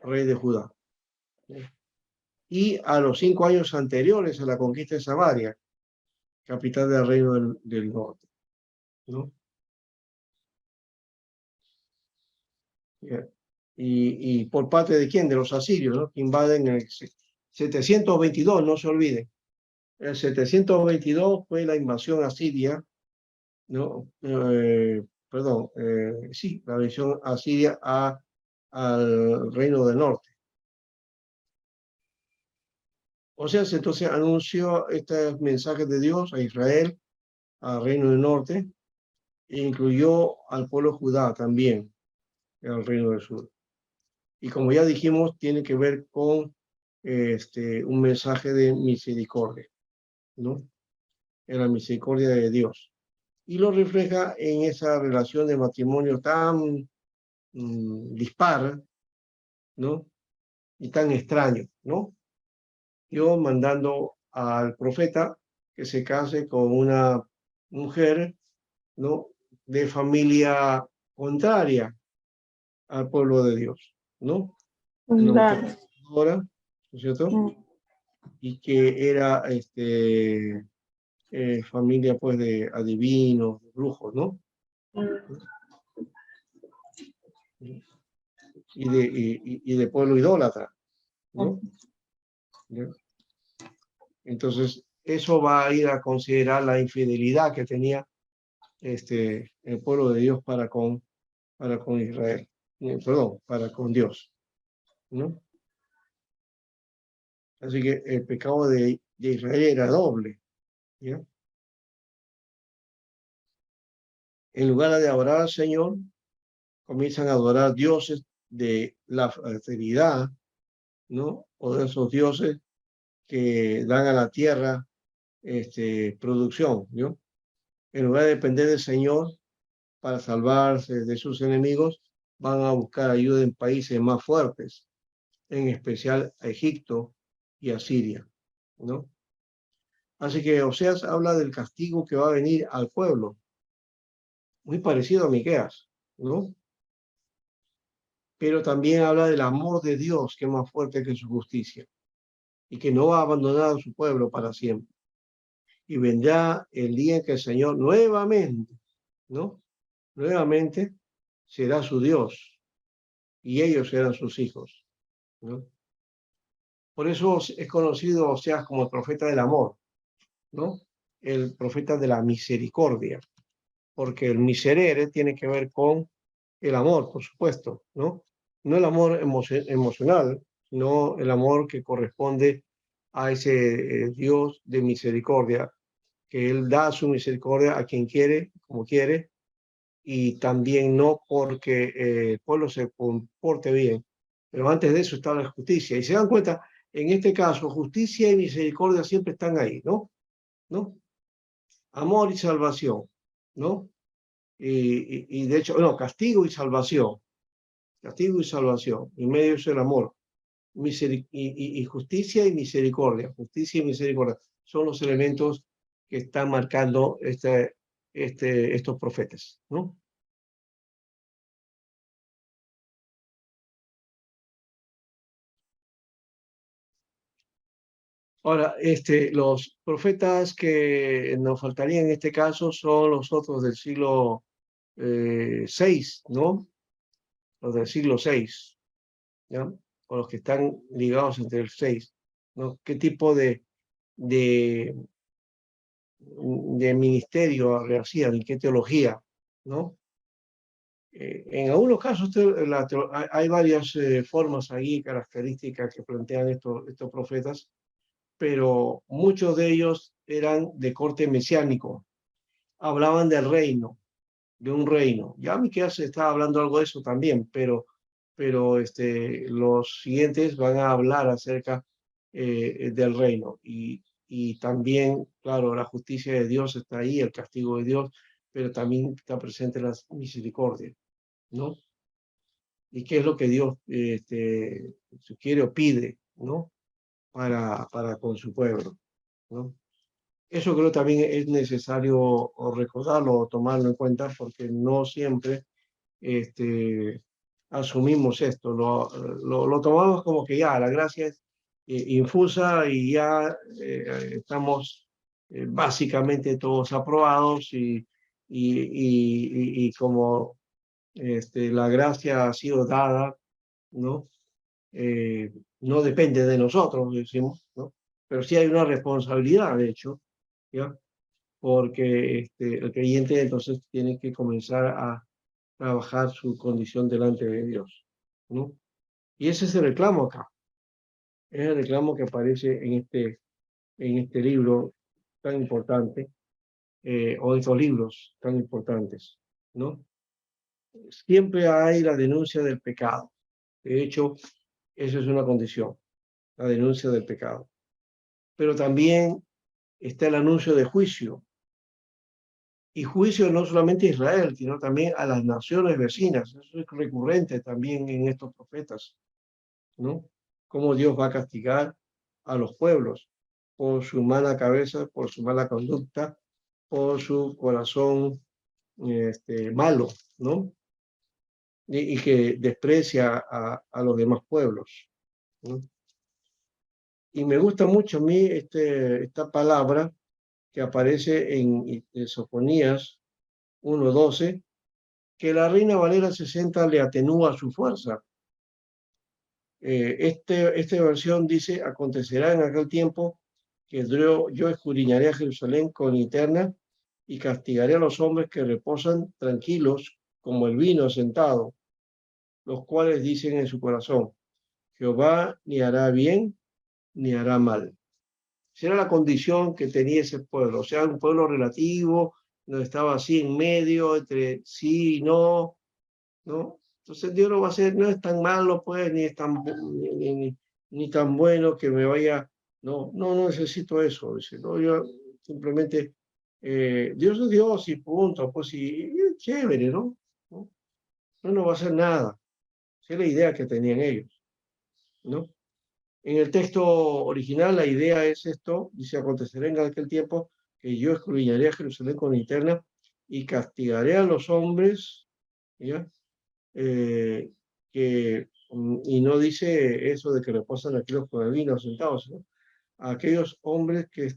rey de Judá, ¿ya? Y a los 5 años anteriores a la conquista de Samaria, capital del reino del norte, ¿no? ¿Ya? Y por parte de quién, de los asirios, ¿no? Que invaden el 722, no se olviden. El 722 fue la invasión asiria, ¿no? Sí, la invasión asiria al reino del norte. O sea, entonces anunció estos mensajes de Dios a Israel, al reino del norte, e incluyó al pueblo Judá también, al reino del sur. Y como ya dijimos, tiene que ver con un mensaje de misericordia, ¿no? En la misericordia de Dios. Y lo refleja en esa relación de matrimonio tan dispar, ¿no? Y tan extraño, ¿no? Yo mandando al profeta que se case con una mujer, ¿no? De familia contraria al pueblo de Dios, ¿no? Una mujer Claro. ahora, ¿no es cierto? Y que era familia pues de adivinos, de brujos, ¿no? Y de pueblo idólatra, ¿no? ¿Ya? Entonces, eso va a ir a considerar la infidelidad que tenía el pueblo de Dios para con Israel, perdón, para con Dios, ¿no? Así que el pecado de Israel era doble, ¿ya? En lugar de adorar al Señor, comienzan a adorar dioses de la fertilidad, ¿no? O de esos dioses que dan a la tierra producción, ¿no? En lugar de depender del Señor para salvarse de sus enemigos, van a buscar ayuda en países más fuertes, en especial a Egipto y a Siria, ¿no? Así que Oseas habla del castigo que va a venir al pueblo, muy parecido a Miqueas, ¿no? Pero también habla del amor de Dios, que es más fuerte que su justicia, y que no va a abandonar a su pueblo para siempre. Y vendrá el día en que el Señor nuevamente, ¿no? Nuevamente será su Dios, y ellos serán sus hijos, ¿no? Por eso es conocido Oseas como el profeta del amor, ¿no? El profeta de la misericordia, porque el miserere tiene que ver con el amor, por supuesto, ¿no? No el amor emocional, sino el amor que corresponde a ese Dios de misericordia, que Él da su misericordia a quien quiere, como quiere, y también no porque el pueblo se comporte bien, pero antes de eso está la justicia. Y se dan cuenta, en este caso, justicia y misericordia siempre están ahí, ¿no? ¿No? Amor y salvación, ¿no? Y de hecho, no, castigo y salvación, y medio es el amor, y justicia y misericordia, son los elementos que están marcando estos profetas, ¿no? Ahora, los profetas que nos faltarían en este caso son los otros del siglo VI, ¿no? Los del siglo VI, ¿ya? O los que están ligados entre el 6, ¿no? ¿Qué tipo de ministerio hacían y qué teología, ¿no? En algunos casos hay varias formas ahí, características que plantean estos profetas, pero muchos de ellos eran de corte mesiánico, hablaban del reino, de un reino. Ya Miqueas estaba hablando algo de eso también, pero los siguientes van a hablar acerca del reino. Y también, claro, la justicia de Dios está ahí, el castigo de Dios, pero también está presente la misericordia, ¿no? Y qué es lo que Dios quiere o pide, ¿no? Para con su pueblo, ¿no? Eso creo también es necesario recordarlo o tomarlo en cuenta porque no siempre asumimos esto, lo tomamos como que ya la gracia es infusa y ya estamos básicamente todos aprobados y como la gracia ha sido dada, ¿no? No depende de nosotros, decimos, ¿no? Pero sí hay una responsabilidad, de hecho, ¿ya? Porque el creyente entonces tiene que comenzar a trabajar su condición delante de Dios, ¿no? Y ese es el reclamo acá, es el reclamo que aparece en este libro tan importante, o estos libros tan importantes, ¿no? Siempre hay la denuncia del pecado. De hecho, eso es una condición, la denuncia del pecado. Pero también está el anuncio de juicio. Y juicio no solamente a Israel, sino también a las naciones vecinas. Eso es recurrente también en estos profetas, ¿no? Cómo Dios va a castigar a los pueblos por su mala cabeza, por su mala conducta, por su corazón malo, ¿no? Y que desprecia a los demás pueblos, ¿no? Y me gusta mucho a mí esta palabra que aparece en Sofonías 1:12, que la Reina Valera 60 le atenúa su fuerza. Esta versión dice: acontecerá en aquel tiempo que yo escudriñaré a Jerusalén con linterna y castigaré a los hombres que reposan tranquilos como el vino sentado, los cuales dicen en su corazón: Jehová ni hará bien ni hará mal. Esa era la condición que tenía ese pueblo, o sea, un pueblo relativo, donde estaba así en medio, entre sí y no, ¿no? Entonces Dios no va a ser, no es tan malo, pues, ni es tan, ni tan bueno que me vaya, no necesito eso, dice, no, yo simplemente, Dios es Dios y punto, pues, y es chévere, ¿no? No va a hacer nada. Esa es la idea que tenían ellos, ¿no? En el texto original la idea es esto, dice, acontecerá en aquel tiempo que yo escudriñaré a Jerusalén con linterna y castigaré a los hombres, ¿ya? Y no dice eso de que reposan aquí los peregrinos sentados, ¿no? A aquellos hombres que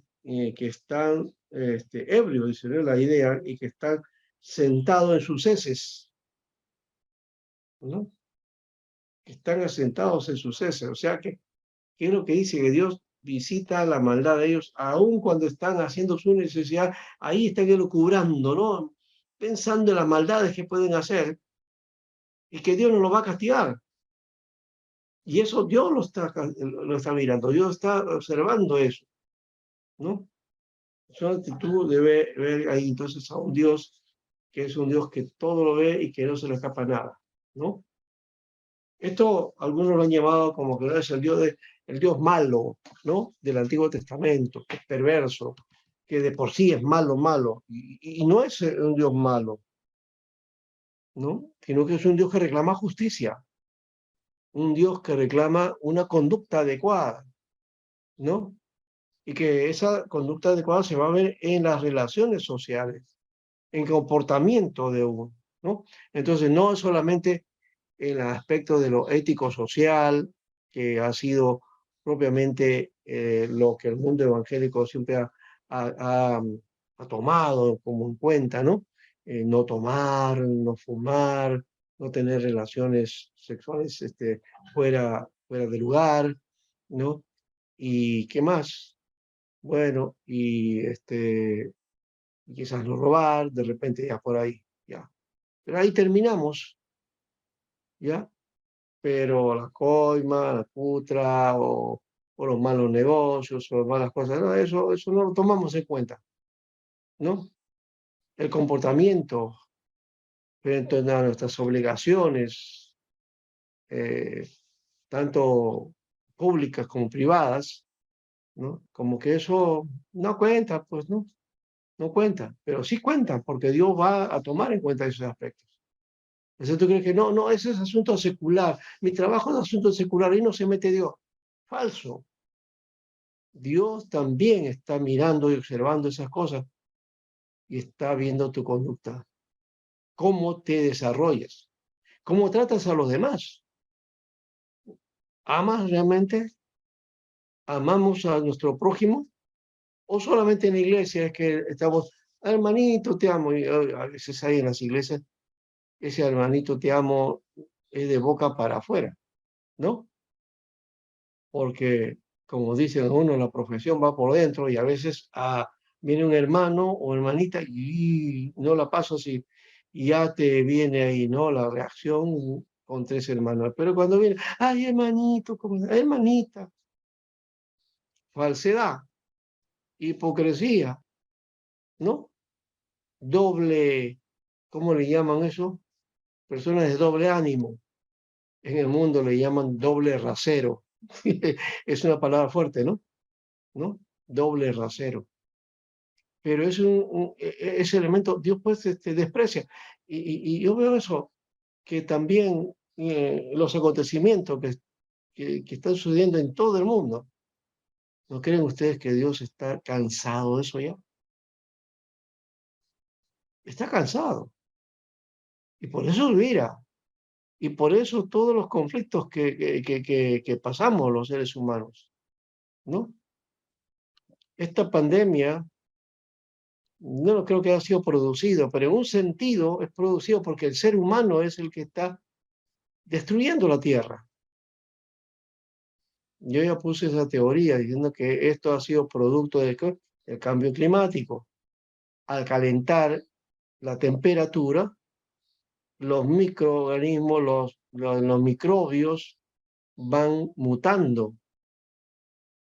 están ebrios, dice, ¿no? La idea, y que están sentados en sus heces, ¿no? Que están asentados en sus heces, o sea que, ¿qué es lo que dice? Que Dios visita la maldad de ellos, aun cuando están haciendo su necesidad, ahí están elucubrando, ¿no? Pensando en las maldades que pueden hacer, y que Dios no lo va a castigar. Y eso Dios lo está mirando, Dios está observando eso, ¿no? Es una actitud de ver ahí entonces a un Dios que es un Dios que todo lo ve y que no se le escapa nada, ¿no? Esto algunos lo han llamado como que es el Dios malo, ¿no? Del Antiguo Testamento, que es perverso, que de por sí es malo, malo. Y no es un Dios malo, ¿no? Sino que es un Dios que reclama justicia, un Dios que reclama una conducta adecuada, ¿no? Y que esa conducta adecuada se va a ver en las relaciones sociales, en comportamiento de uno, ¿no? Entonces, no es solamente el aspecto de lo ético-social, que ha sido propiamente lo que el mundo evangélico siempre ha tomado como en cuenta, ¿no? No tomar, no fumar, no tener relaciones sexuales fuera de lugar, ¿no? ¿Y qué más? Bueno, quizás no robar, de repente ya por ahí, ya. Pero ahí terminamos, ¿ya? Pero la coima, la cutra o los malos negocios o las malas cosas, no, eso no lo tomamos en cuenta, ¿no? El comportamiento frente a nuestras obligaciones, eh, tanto públicas como privadas, ¿no? Como que eso no cuenta, pues no cuenta, pero sí cuenta porque Dios va a tomar en cuenta esos aspectos. Entonces tú crees que no, ese es asunto secular, mi trabajo es asunto secular, ahí no se mete Dios. Falso. Dios también está mirando y observando esas cosas y está viendo tu conducta, cómo te desarrollas, cómo tratas a los demás. ¿Amas realmente? ¿Amamos a nuestro prójimo? ¿O solamente en la iglesia es que estamos, hermanito, te amo? Y a veces hay en las iglesias, ese hermanito, te amo, es de boca para afuera, ¿no? Porque, como dicen uno, la profesión va por dentro y a veces viene un hermano o hermanita y no la paso así, y ya te viene ahí, ¿no? La reacción contra ese hermano. Pero cuando viene, ay, hermanito, hermanita, falsedad, hipocresía, ¿no? Doble, ¿cómo le llaman eso? Personas de doble ánimo. En el mundo le llaman doble rasero. Es una palabra fuerte, ¿no? ¿No? Doble rasero. Pero es ese elemento, Dios pues desprecia. Y yo veo eso, que también los acontecimientos que están sucediendo en todo el mundo, ¿no creen ustedes que Dios está cansado de eso ya? Está cansado. Y por eso mira, y por eso todos los conflictos que pasamos los seres humanos, ¿no? Esta pandemia no creo que haya sido producido, pero en un sentido es producido porque el ser humano es el que está destruyendo la Tierra. Yo ya puse esa teoría diciendo que esto ha sido producto del cambio climático. Al calentar la temperatura, los microorganismos, los microbios van mutando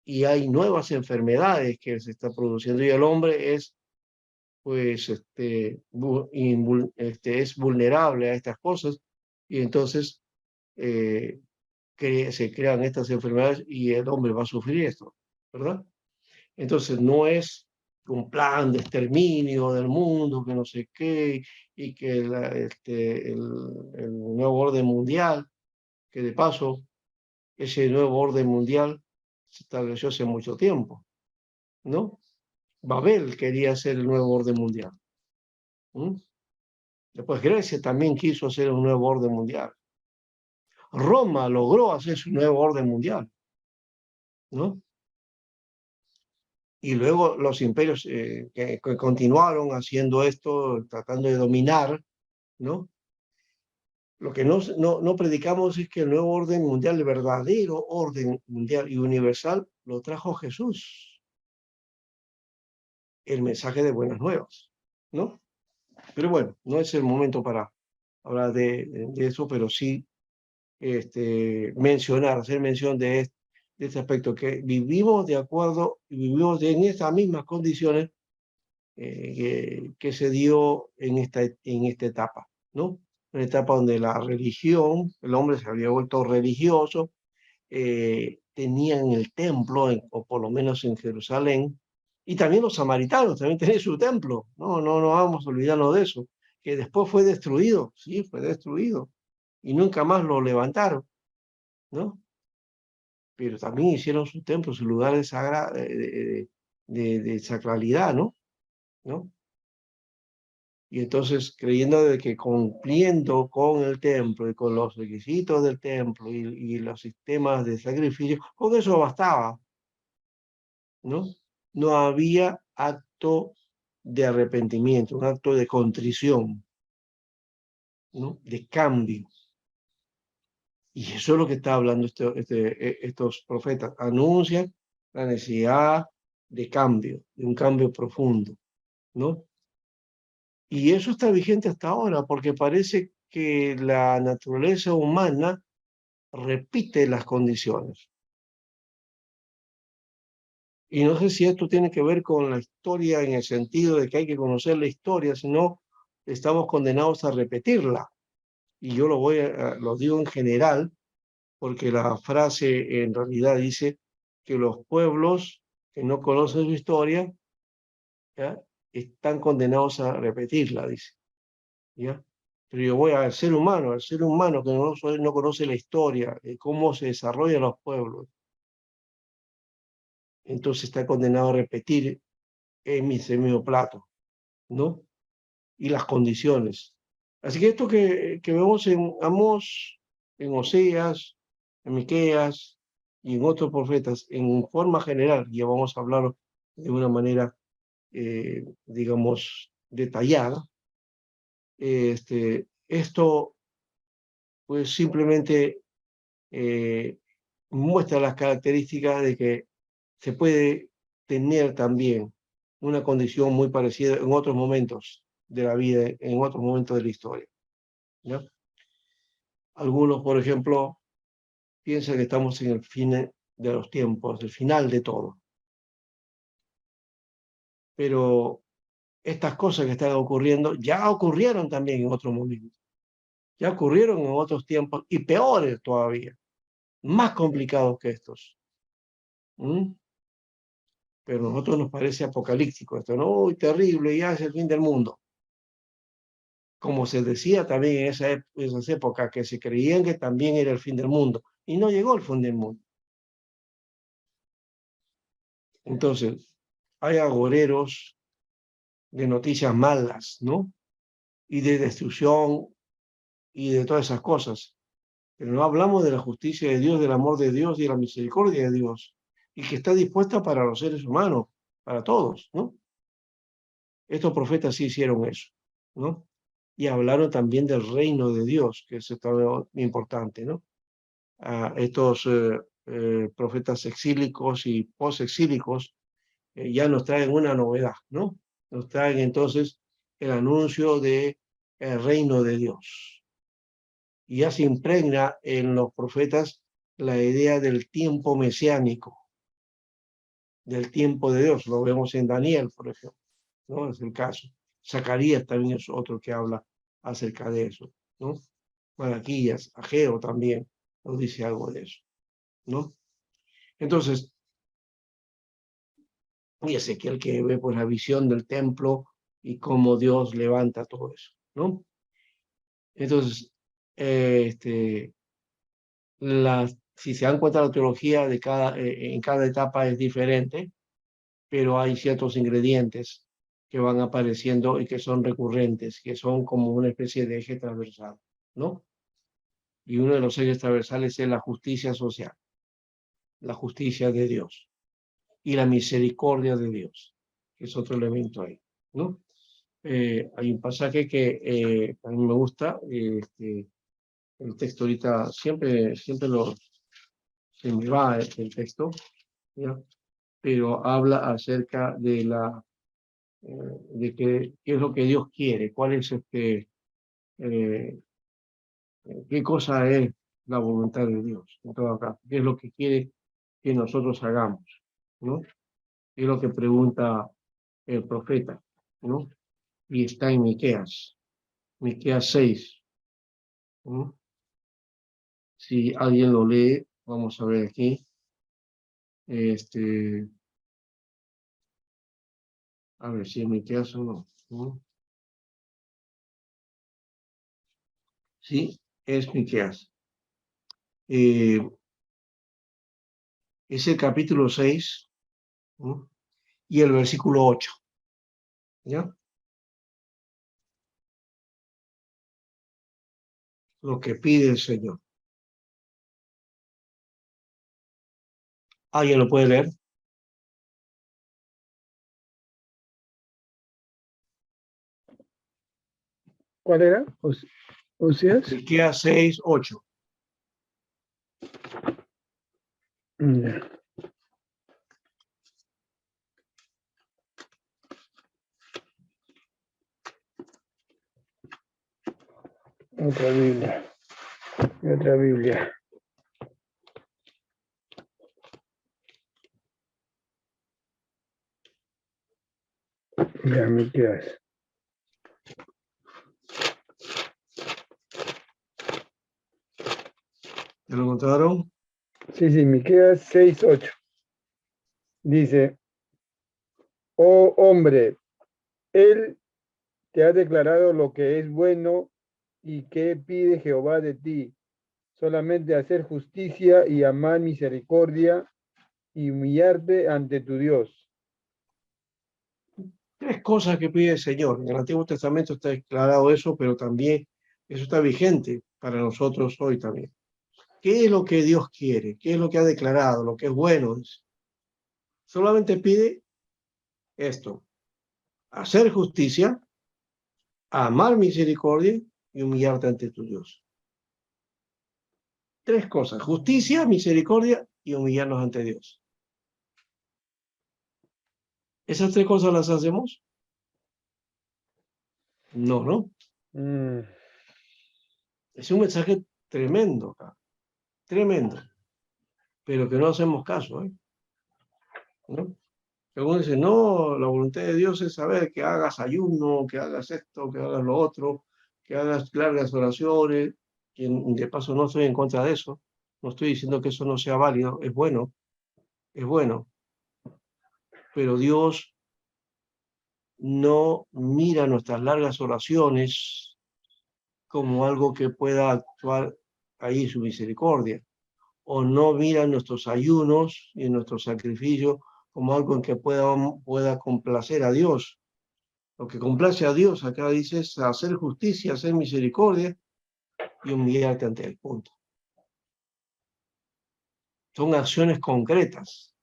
y hay nuevas enfermedades que se están produciendo y el hombre es pues es vulnerable a estas cosas Y entonces se crean estas enfermedades y el hombre va a sufrir esto, ¿verdad? Entonces no es un plan de exterminio del mundo, que no sé qué, y que el nuevo orden mundial, que de paso, ese nuevo orden mundial se estableció hace mucho tiempo, ¿no? Babel quería hacer el nuevo orden mundial. Después Grecia también quiso hacer un nuevo orden mundial. Roma logró hacer su nuevo orden mundial, ¿no? Y luego los imperios que continuaron haciendo esto, tratando de dominar, ¿no? Lo que no predicamos es que el nuevo orden mundial, el verdadero orden mundial y universal, lo trajo Jesús. El mensaje de buenas nuevas, ¿no? Pero bueno, no es el momento para hablar de eso, pero sí hacer mención de este aspecto, que vivimos de acuerdo y vivimos en estas mismas condiciones que se dio en esta etapa, ¿no? Una etapa donde la religión, el hombre se había vuelto religioso, tenían el templo, o por lo menos en Jerusalén, y también los samaritanos también tenían su templo, no vamos a olvidarnos de eso, que después fue destruido, sí, fue destruido, y nunca más lo levantaron, ¿no? Pero también hicieron su templo, su lugar de sacralidad, ¿no? Y entonces, creyendo de que cumpliendo con el templo y con los requisitos del templo y los sistemas de sacrificio, con eso bastaba, ¿no? No había acto de arrepentimiento, un acto de contrición, ¿no? De cambio. Y eso es lo que está hablando estos profetas. Anuncian la necesidad de cambio, de un cambio profundo, ¿no? Y eso está vigente hasta ahora, porque parece que la naturaleza humana repite las condiciones. Y no sé si esto tiene que ver con la historia en el sentido de que hay que conocer la historia, sino estamos condenados a repetirla. Y yo lo digo en general, porque la frase en realidad dice que los pueblos que no conocen su historia, ¿ya?, están condenados a repetirla, dice, ¿ya? Pero yo voy al ser humano que no conoce la historia, de cómo se desarrollan los pueblos, entonces está condenado a repetir en ese mismo plato, ¿no? Y las condiciones. Así que esto que vemos en Amós, en Oseas, en Miqueas y en otros profetas, en forma general, ya vamos a hablar de una manera, digamos, detallada, esto pues simplemente muestra las características de que se puede tener también una condición muy parecida en otros momentos de la vida, en otros momentos de la historia, ¿ya? Algunos, por ejemplo, piensan que estamos en el fin de los tiempos, el final de todo. Pero estas cosas que están ocurriendo ya ocurrieron también en otros momentos. Ya ocurrieron en otros tiempos y peores todavía, más complicados que estos. Pero a nosotros nos parece apocalíptico esto, ¿no? Uy, terrible, ya es el fin del mundo. Como se decía también en esas épocas, que se creían que también era el fin del mundo, y no llegó el fin del mundo. Entonces, hay agoreros de noticias malas, ¿no? Y de destrucción y de todas esas cosas. Pero no hablamos de la justicia de Dios, del amor de Dios y de la misericordia de Dios, y que está dispuesta para los seres humanos, para todos, ¿no? Estos profetas sí hicieron eso, ¿no? Y hablaron también del reino de Dios, que es muy importante, ¿no? Estos profetas exílicos y posexílicos ya nos traen una novedad, ¿no? Nos traen entonces el anuncio del reino de Dios. Y ya se impregna en los profetas la idea del tiempo mesiánico, del tiempo de Dios. Lo vemos en Daniel, por ejemplo, ¿no? Es el caso. Zacarías también es otro que habla acerca de eso, ¿no? Malaquías, Ageo también nos dice algo de eso, ¿no? Entonces, y Ezequiel que ve pues la visión del templo y cómo Dios levanta todo eso, ¿no? Entonces, si se dan cuenta, la teología de en cada etapa es diferente, pero hay ciertos ingredientes que van apareciendo y que son recurrentes, que son como una especie de eje transversal, ¿no? Y uno de los ejes transversales es la justicia social, la justicia de Dios y la misericordia de Dios, que es otro elemento ahí, ¿no? Hay un pasaje que a mí me gusta, el texto ahorita siempre se me va el texto, ¿ya? Pero habla acerca de de qué es lo que Dios quiere, cuál es qué cosa es la voluntad de Dios, en todo caso, qué es lo que quiere que nosotros hagamos, ¿no? Es lo que pregunta el profeta, ¿no? Y está en Miqueas 6, ¿no? Si alguien lo lee, vamos a ver aquí, a ver si es Miqueas o no, ¿no? Sí, es Miqueas. Es el capítulo 6, ¿no? Y el versículo 8, ¿ya? Lo que pide el Señor. ¿Alguien lo puede leer? ¿Cuál era? Oseas. Miqueas 6, 8. Ya. Otra Biblia. Otra Biblia. Ya, Miqueas. ¿Ya lo encontraron? Sí, Miqueas 6:8. Dice, oh hombre, él te ha declarado lo que es bueno y qué pide Jehová de ti. Solamente hacer justicia y amar misericordia y humillarte ante tu Dios. 3 cosas que pide el Señor. En el Antiguo Testamento está declarado eso, pero también eso está vigente para nosotros hoy también. ¿Qué es lo que Dios quiere? ¿Qué es lo que ha declarado? Lo que es bueno. Solamente pide esto: hacer justicia, amar misericordia y humillarte ante tu Dios. 3 cosas: justicia, misericordia y humillarnos ante Dios. ¿Esas 3 cosas las hacemos? No, ¿no? Es un mensaje tremendo, acá. Tremendo, pero que no hacemos caso, ¿no? Algunos dicen, no, la voluntad de Dios es saber que hagas ayuno, que hagas esto, que hagas lo otro, que hagas largas oraciones, y de paso no estoy en contra de eso, no estoy diciendo que eso no sea válido, es bueno, pero Dios no mira nuestras largas oraciones como algo que pueda actuar ahí su misericordia, o no mira nuestros ayunos y nuestros sacrificios como algo en que pueda complacer a Dios. Lo que complace a Dios, acá dice, es hacer justicia, hacer misericordia y humillarte ante el punto. Son acciones concretas.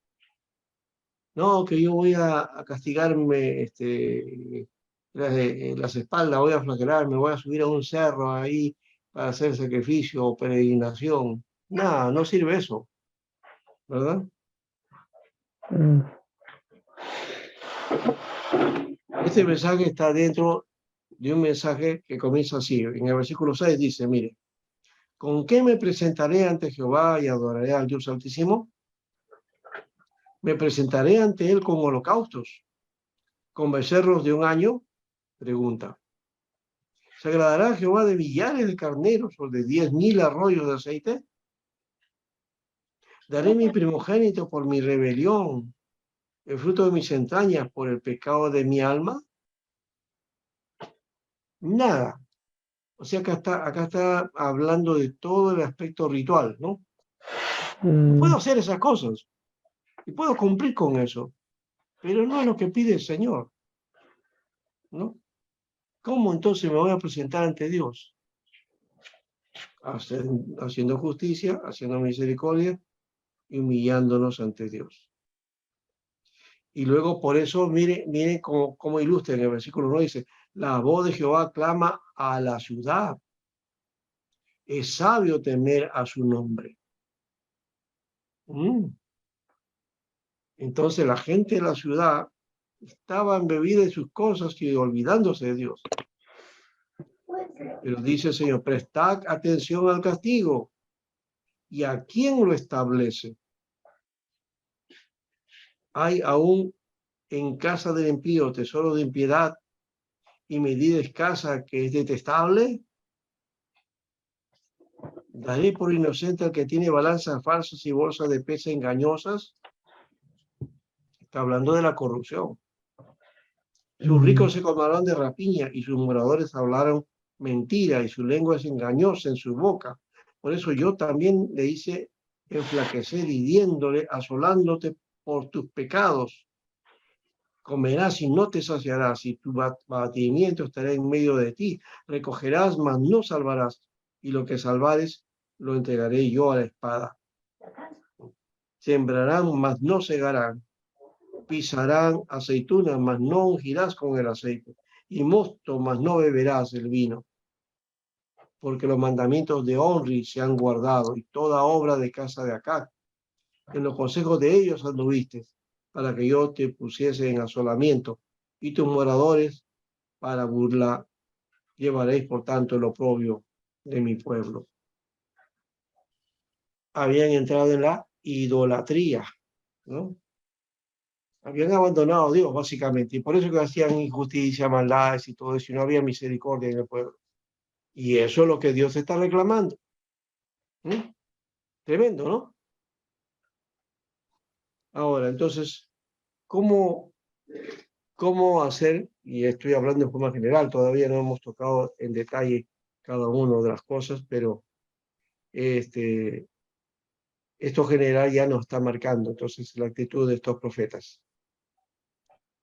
No, que yo voy a castigarme las espaldas, voy a flagelarme, voy a subir a un cerro ahí para hacer sacrificio o peregrinación. Nada, no sirve eso, ¿verdad? Este mensaje está dentro de un mensaje que comienza así. En el versículo 6 dice, mire, ¿con qué me presentaré ante Jehová y adoraré al Dios Altísimo? ¿Me presentaré ante él con holocaustos? ¿Con becerros de un año? Pregunta. ¿Se agradará a Jehová de millares de carneros o de 10.000 arroyos de aceite? Daré mi primogénito por mi rebelión, el fruto de mis entrañas por el pecado de mi alma. Nada. O sea, acá está hablando de todo el aspecto ritual, ¿no? Puedo hacer esas cosas y puedo cumplir con eso, pero no es lo que pide el Señor, ¿no? ¿Cómo entonces me voy a presentar ante Dios? Haciendo justicia, haciendo misericordia y humillándonos ante Dios. Y luego por eso, mire cómo ilustra en el versículo 1, dice, la voz de Jehová clama a la ciudad. Es sabio temer a su nombre. Entonces la gente de la ciudad estaba embebida en sus cosas y olvidándose de Dios. Pero dice el Señor, prestad atención al castigo. ¿Y a quién lo establece? Hay aún en casa del impío tesoro de impiedad y medida escasa que es detestable. ¿Daré por inocente al que tiene balanzas falsas y bolsas de peso engañosas? Está hablando de la corrupción. Sus ricos se colmarán de rapiña y sus moradores hablaron mentira y su lengua es engañosa en su boca. Por eso yo también le hice enflaquecer hiriéndole, asolándote por tus pecados. Comerás y no te saciarás, y tu batimiento estará en medio de ti. Recogerás, mas no salvarás, y lo que salvares lo entregaré yo a la espada. Sembrarán, mas no segarán. Pisarán aceitunas, mas no ungirás con el aceite. Y mosto, mas no beberás el vino. Porque los mandamientos de Onri se han guardado, y toda obra de casa de Acab. En los consejos de ellos anduviste, para que yo te pusiese en asolamiento, y tus moradores para burla. Llevaréis, por tanto, el oprobio de mi pueblo. Habían entrado en la idolatría, ¿no? Habían abandonado a Dios, básicamente, y por eso que hacían injusticia, maldades y todo eso, y no había misericordia en el pueblo. Y eso es lo que Dios está reclamando. Tremendo, ¿no? Ahora, entonces, ¿cómo hacer? Y estoy hablando de forma general, todavía no hemos tocado en detalle cada una de las cosas, pero esto general ya nos está marcando, entonces, la actitud de estos profetas.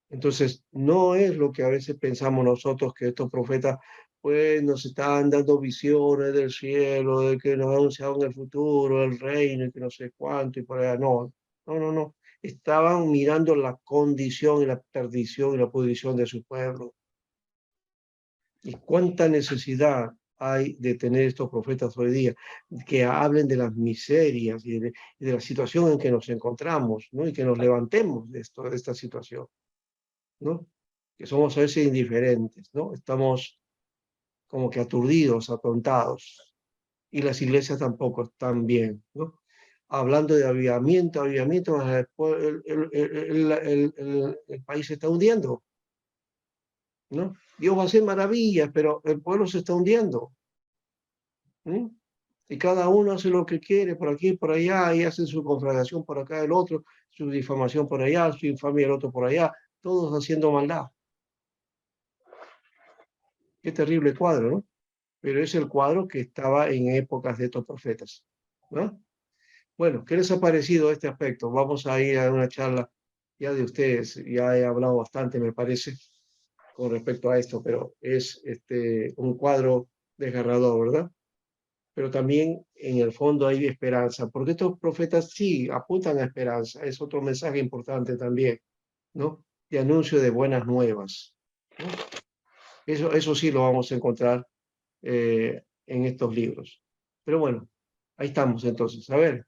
Entonces, no es lo que a veces pensamos nosotros, que estos profetas pues nos están dando visiones del cielo, de que nos anunciaban el futuro, el reino, y que no sé cuánto, y por allá. No. Estaban mirando la condición y la perdición y la pudrición de su pueblo. Y cuánta necesidad hay de tener estos profetas hoy día, que hablen de las miserias y de la situación en que nos encontramos, ¿no? Y que nos levantemos de esta situación, ¿no? Que somos a veces indiferentes, ¿no? Estamos como que aturdidos, atontados, y las iglesias tampoco están bien, ¿no? Hablando de avivamiento, el país se está hundiendo, ¿no? Dios va a hacer maravillas, pero el pueblo se está hundiendo, ¿no? Y cada uno hace lo que quiere, por aquí, por allá, y hacen su conflagración por acá el otro, su difamación por allá, su infamia el otro por allá, todos haciendo maldad. Qué terrible cuadro, ¿no? Pero es el cuadro que estaba en épocas de estos profetas, ¿no? Bueno, ¿qué les ha parecido este aspecto? Vamos a ir a una charla ya de ustedes, ya he hablado bastante, me parece, con respecto a esto, pero es un cuadro desgarrador, ¿verdad? Pero también en el fondo hay esperanza, porque estos profetas sí apuntan a esperanza, es otro mensaje importante también, ¿no? De anuncio de buenas nuevas, ¿no? Eso sí lo vamos a encontrar en estos libros. Pero bueno, ahí estamos entonces. A ver.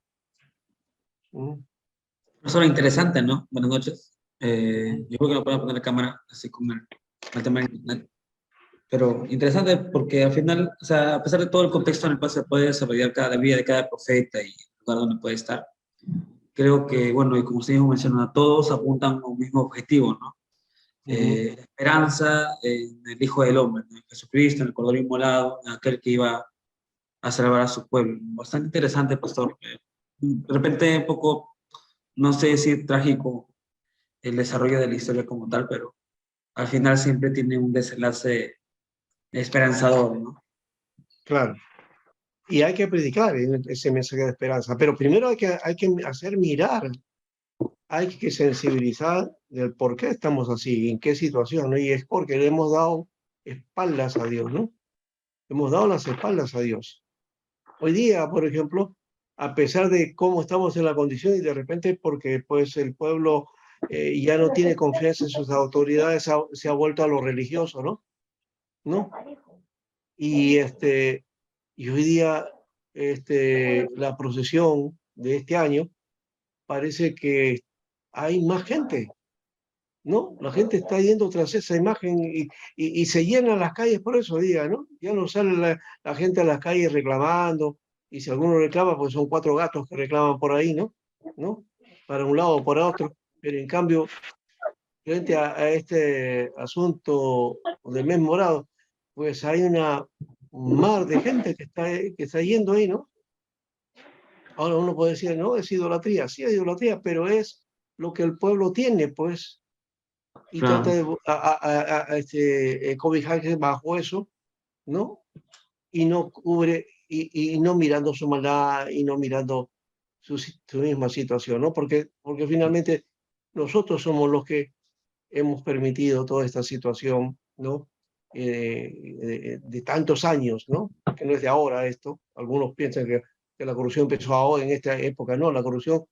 Profesora, interesante, ¿no? Buenas noches. Yo creo que no puedo poner la cámara así con el tema de internet. Pero interesante porque al final, o sea, a pesar de todo el contexto en el cual se puede desarrollar cada vida de cada profeta y el lugar donde puede estar, creo que, bueno, y como usted mismo menciona, todos apuntan a un mismo objetivo, ¿no? esperanza en el Hijo del Hombre, ¿no? En Jesucristo, en el Cordero Inmolado, en aquel que iba a salvar a su pueblo. Bastante interesante, pastor. De repente un poco, no sé si trágico el desarrollo de la historia como tal, pero al final siempre tiene un desenlace esperanzador, ¿no? Claro. Y hay que predicar ese mensaje de esperanza. Pero primero hay que hacer mirar, hay que sensibilizar del por qué estamos así, en qué situación, ¿no? Y es porque le hemos dado espaldas a Dios, ¿no? Hemos dado las espaldas a Dios. Hoy día, por ejemplo, a pesar de cómo estamos en la condición y de repente porque pues el pueblo ya no tiene confianza en sus autoridades, se ha vuelto a lo religioso, ¿no? ¿No? Y, y hoy día la procesión de este año parece que hay más gente, ¿no? La gente está yendo tras esa imagen y se llenan las calles por eso hoy día, ¿no? Ya no sale la gente a las calles reclamando, y si alguno reclama, pues son 4 gatos que reclaman por ahí, ¿no? ¿No? Para un lado o para otro, pero en cambio, frente a este asunto del mes morado, pues hay un mar de gente que está yendo ahí, ¿no? Ahora uno puede decir, no, es idolatría, sí es idolatría, pero es lo que el pueblo tiene, pues, y Claro. trata de cobijarse bajo eso, ¿no? Y no cubre, y no mirando su maldad, y no mirando su misma situación, ¿no? Porque finalmente nosotros somos los que hemos permitido toda esta situación, ¿no? De tantos años, ¿no? Que no es de ahora esto. Algunos piensan que la corrupción empezó ahora, en esta época. No, la corrupción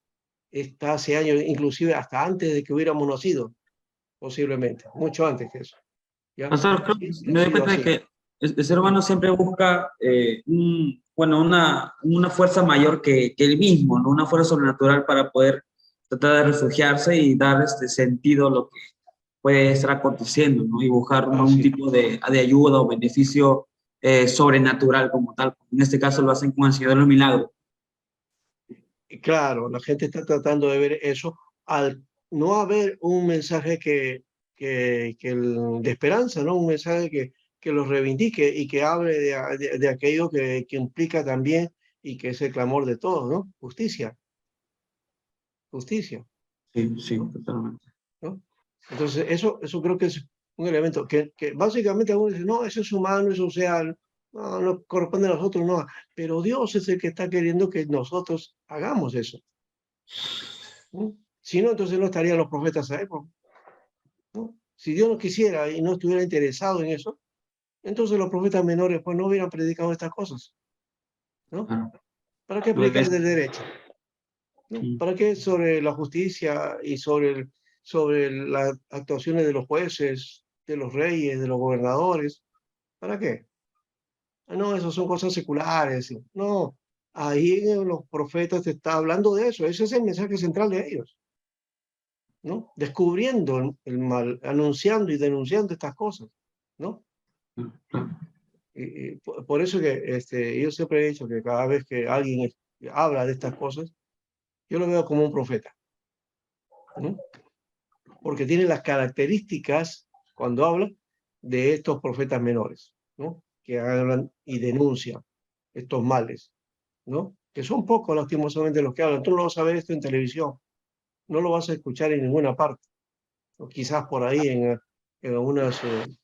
está hace años, inclusive hasta antes de que hubiéramos nacido, posiblemente, mucho antes que eso. ¿Ya? Pastor, creo que Sí, ha me doy sido cuenta de así. que el ser humano siempre busca bueno, una fuerza mayor que él mismo, ¿no? Una fuerza sobrenatural para poder tratar de refugiarse y dar sentido a lo que puede estar aconteciendo, ¿no? Y buscar un Sí. tipo de ayuda o beneficio sobrenatural como tal. En este caso lo hacen con el Señor de los Milagros. Y claro, la gente está tratando de ver eso al no haber un mensaje de esperanza, ¿no? Un mensaje que los reivindique y que hable de aquello que implica también y que es el clamor de todos, ¿no? Justicia, justicia, Sí, sí, ¿no? totalmente. ¿No? Entonces, eso creo que es un elemento que básicamente algunos dicen, no, eso es humano, eso sea, no, no corresponde a nosotros, no. Pero Dios es el que está queriendo que nosotros hagamos eso, ¿no? Si no, entonces no estarían los profetas ahí, ¿no? Si Dios no quisiera y no estuviera interesado en eso, entonces los profetas menores pues no hubieran predicado estas cosas, ¿no? Claro. ¿Para qué La predicar iglesia. del derecho? ¿No? Sí. ¿Para qué sobre la justicia y sobre las actuaciones de los jueces, de los reyes, de los gobernadores? ¿Para qué? No, esas son cosas seculares. No, ahí en los profetas te está hablando de eso. Ese es el mensaje central de ellos, ¿no? Descubriendo el mal, anunciando y denunciando estas cosas, ¿no? Claro. Y por eso que yo siempre he dicho que cada vez que alguien habla de estas cosas, yo lo veo como un profeta, ¿no? Porque tiene las características, cuando habla, de estos profetas menores, ¿no? Que hablan y denuncian estos males, ¿no? Que son pocos, lastimosamente, los que hablan. Tú no vas a ver esto en televisión, no lo vas a escuchar en ninguna parte, o quizás por ahí en algunas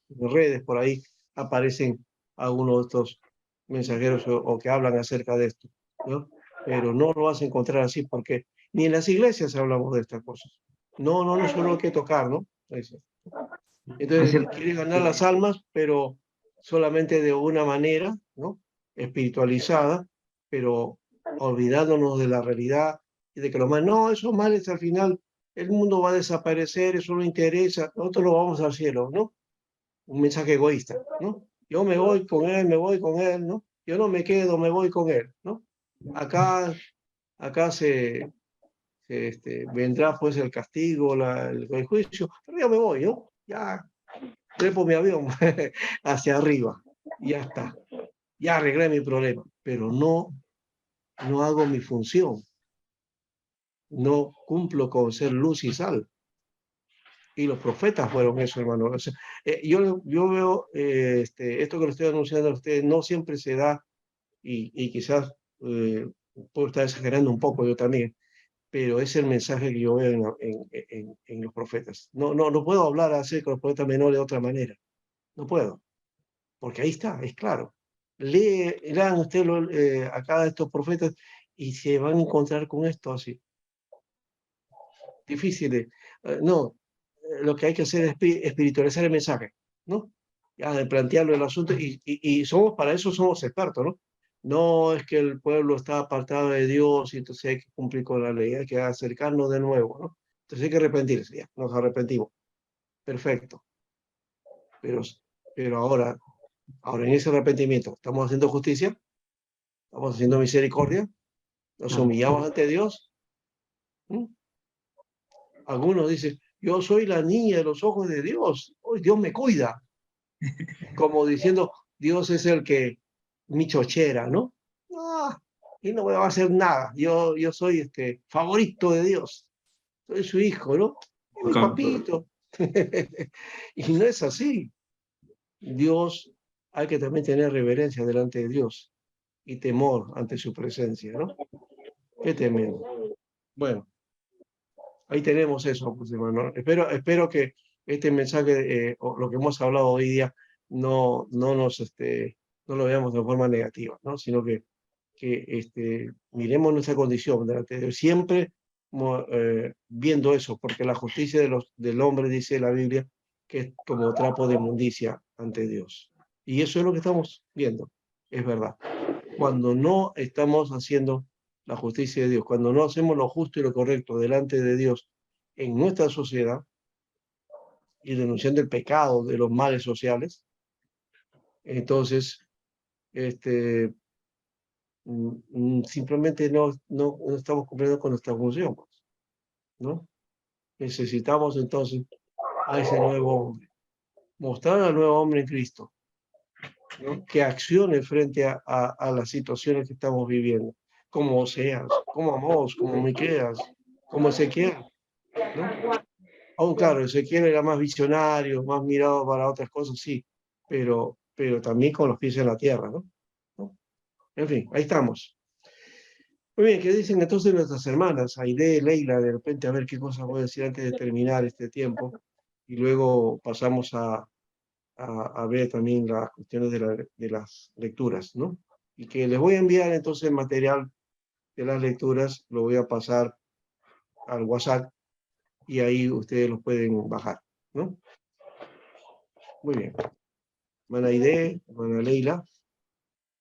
redes, por ahí aparecen algunos de estos mensajeros o que hablan acerca de esto, ¿no? Pero no lo vas a encontrar así porque ni en las iglesias hablamos de estas cosas. No, no, no es solo hay que tocar, ¿no? Es Entonces, cierto. quiere ganar las almas, pero solamente de una manera, ¿no? Espiritualizada, pero olvidándonos de la realidad y de que los males, no, esos males al final, el mundo va a desaparecer, eso no interesa, nosotros nos vamos al cielo, ¿no? Un mensaje egoísta, ¿no? Yo me voy con él, ¿no? Yo no me quedo, me voy con él, ¿no? Acá, acá vendrá pues el castigo, el juicio, pero yo me voy, ¿no? Ya trepo mi avión hacia arriba, ya está, ya arreglé mi problema, pero no hago mi función, no cumplo con ser luz y sal, Y los profetas fueron eso, hermano. O sea, yo veo esto que lo estoy anunciando a ustedes, no siempre se da, y quizás puedo estar exagerando un poco yo también, pero es el mensaje que yo veo en los profetas. No puedo hablar acerca de los profetas menores de otra manera. No puedo, porque ahí está, es claro. Lean ustedes a cada de estos profetas y se van a encontrar con esto así. Difícil. No, lo que hay que hacer es espiritualizar el mensaje, ¿no? Ya de plantearlo el asunto, y somos, para eso somos expertos, ¿no? No es que el pueblo está apartado de Dios y entonces hay que cumplir con la ley, hay que acercarnos de nuevo, ¿no? Entonces hay que arrepentirse, ya, nos arrepentimos. Perfecto. Pero ahora en ese arrepentimiento, ¿estamos haciendo justicia? ¿Estamos haciendo misericordia? ¿Nos humillamos ante Dios? ¿Mm? Algunos dicen, yo soy la niña de los ojos de Dios, hoy Dios me cuida, como diciendo, Dios es el que, mi chochera, ¿no? Ah, y no me va a hacer nada, yo soy favorito de Dios, soy su hijo, ¿no? Mi papito. Y no es así. Dios, hay que también tener reverencia delante de Dios y temor ante su presencia, ¿no? Qué tremendo. Bueno, ahí tenemos eso, pues, hermano. Espero que este mensaje, o lo que hemos hablado hoy día, no lo veamos de forma negativa, ¿no? Sino que miremos nuestra condición delante de Dios, siempre viendo eso, porque la justicia del hombre, dice la Biblia, que es como trapo de inmundicia ante Dios. Y eso es lo que estamos viendo, es verdad. Cuando no estamos haciendo la justicia de Dios, cuando no hacemos lo justo y lo correcto delante de Dios en nuestra sociedad, y denunciando el pecado de los males sociales, entonces simplemente no estamos cumpliendo con nuestra función, ¿no? Necesitamos entonces a ese nuevo hombre, mostrar al nuevo hombre en Cristo, ¿no? Que accione frente a las situaciones que estamos viviendo, como Oseas, como Amós, como Miqueas, como Ezequiel, ¿no? Aún claro, Ezequiel era más visionario, más mirado para otras cosas, sí, pero también con los pies en la tierra, ¿no? En fin, ahí estamos. Muy bien, ¿qué dicen entonces nuestras hermanas? Aide, Leila, de repente a ver qué cosas voy a decir antes de terminar este tiempo, y luego pasamos a ver también las cuestiones de las lecturas, ¿no? Y que les voy a enviar entonces el material de las lecturas, lo voy a pasar al WhatsApp y ahí ustedes lo pueden bajar, ¿no? Muy bien. Hermana Aide, hermana Leila.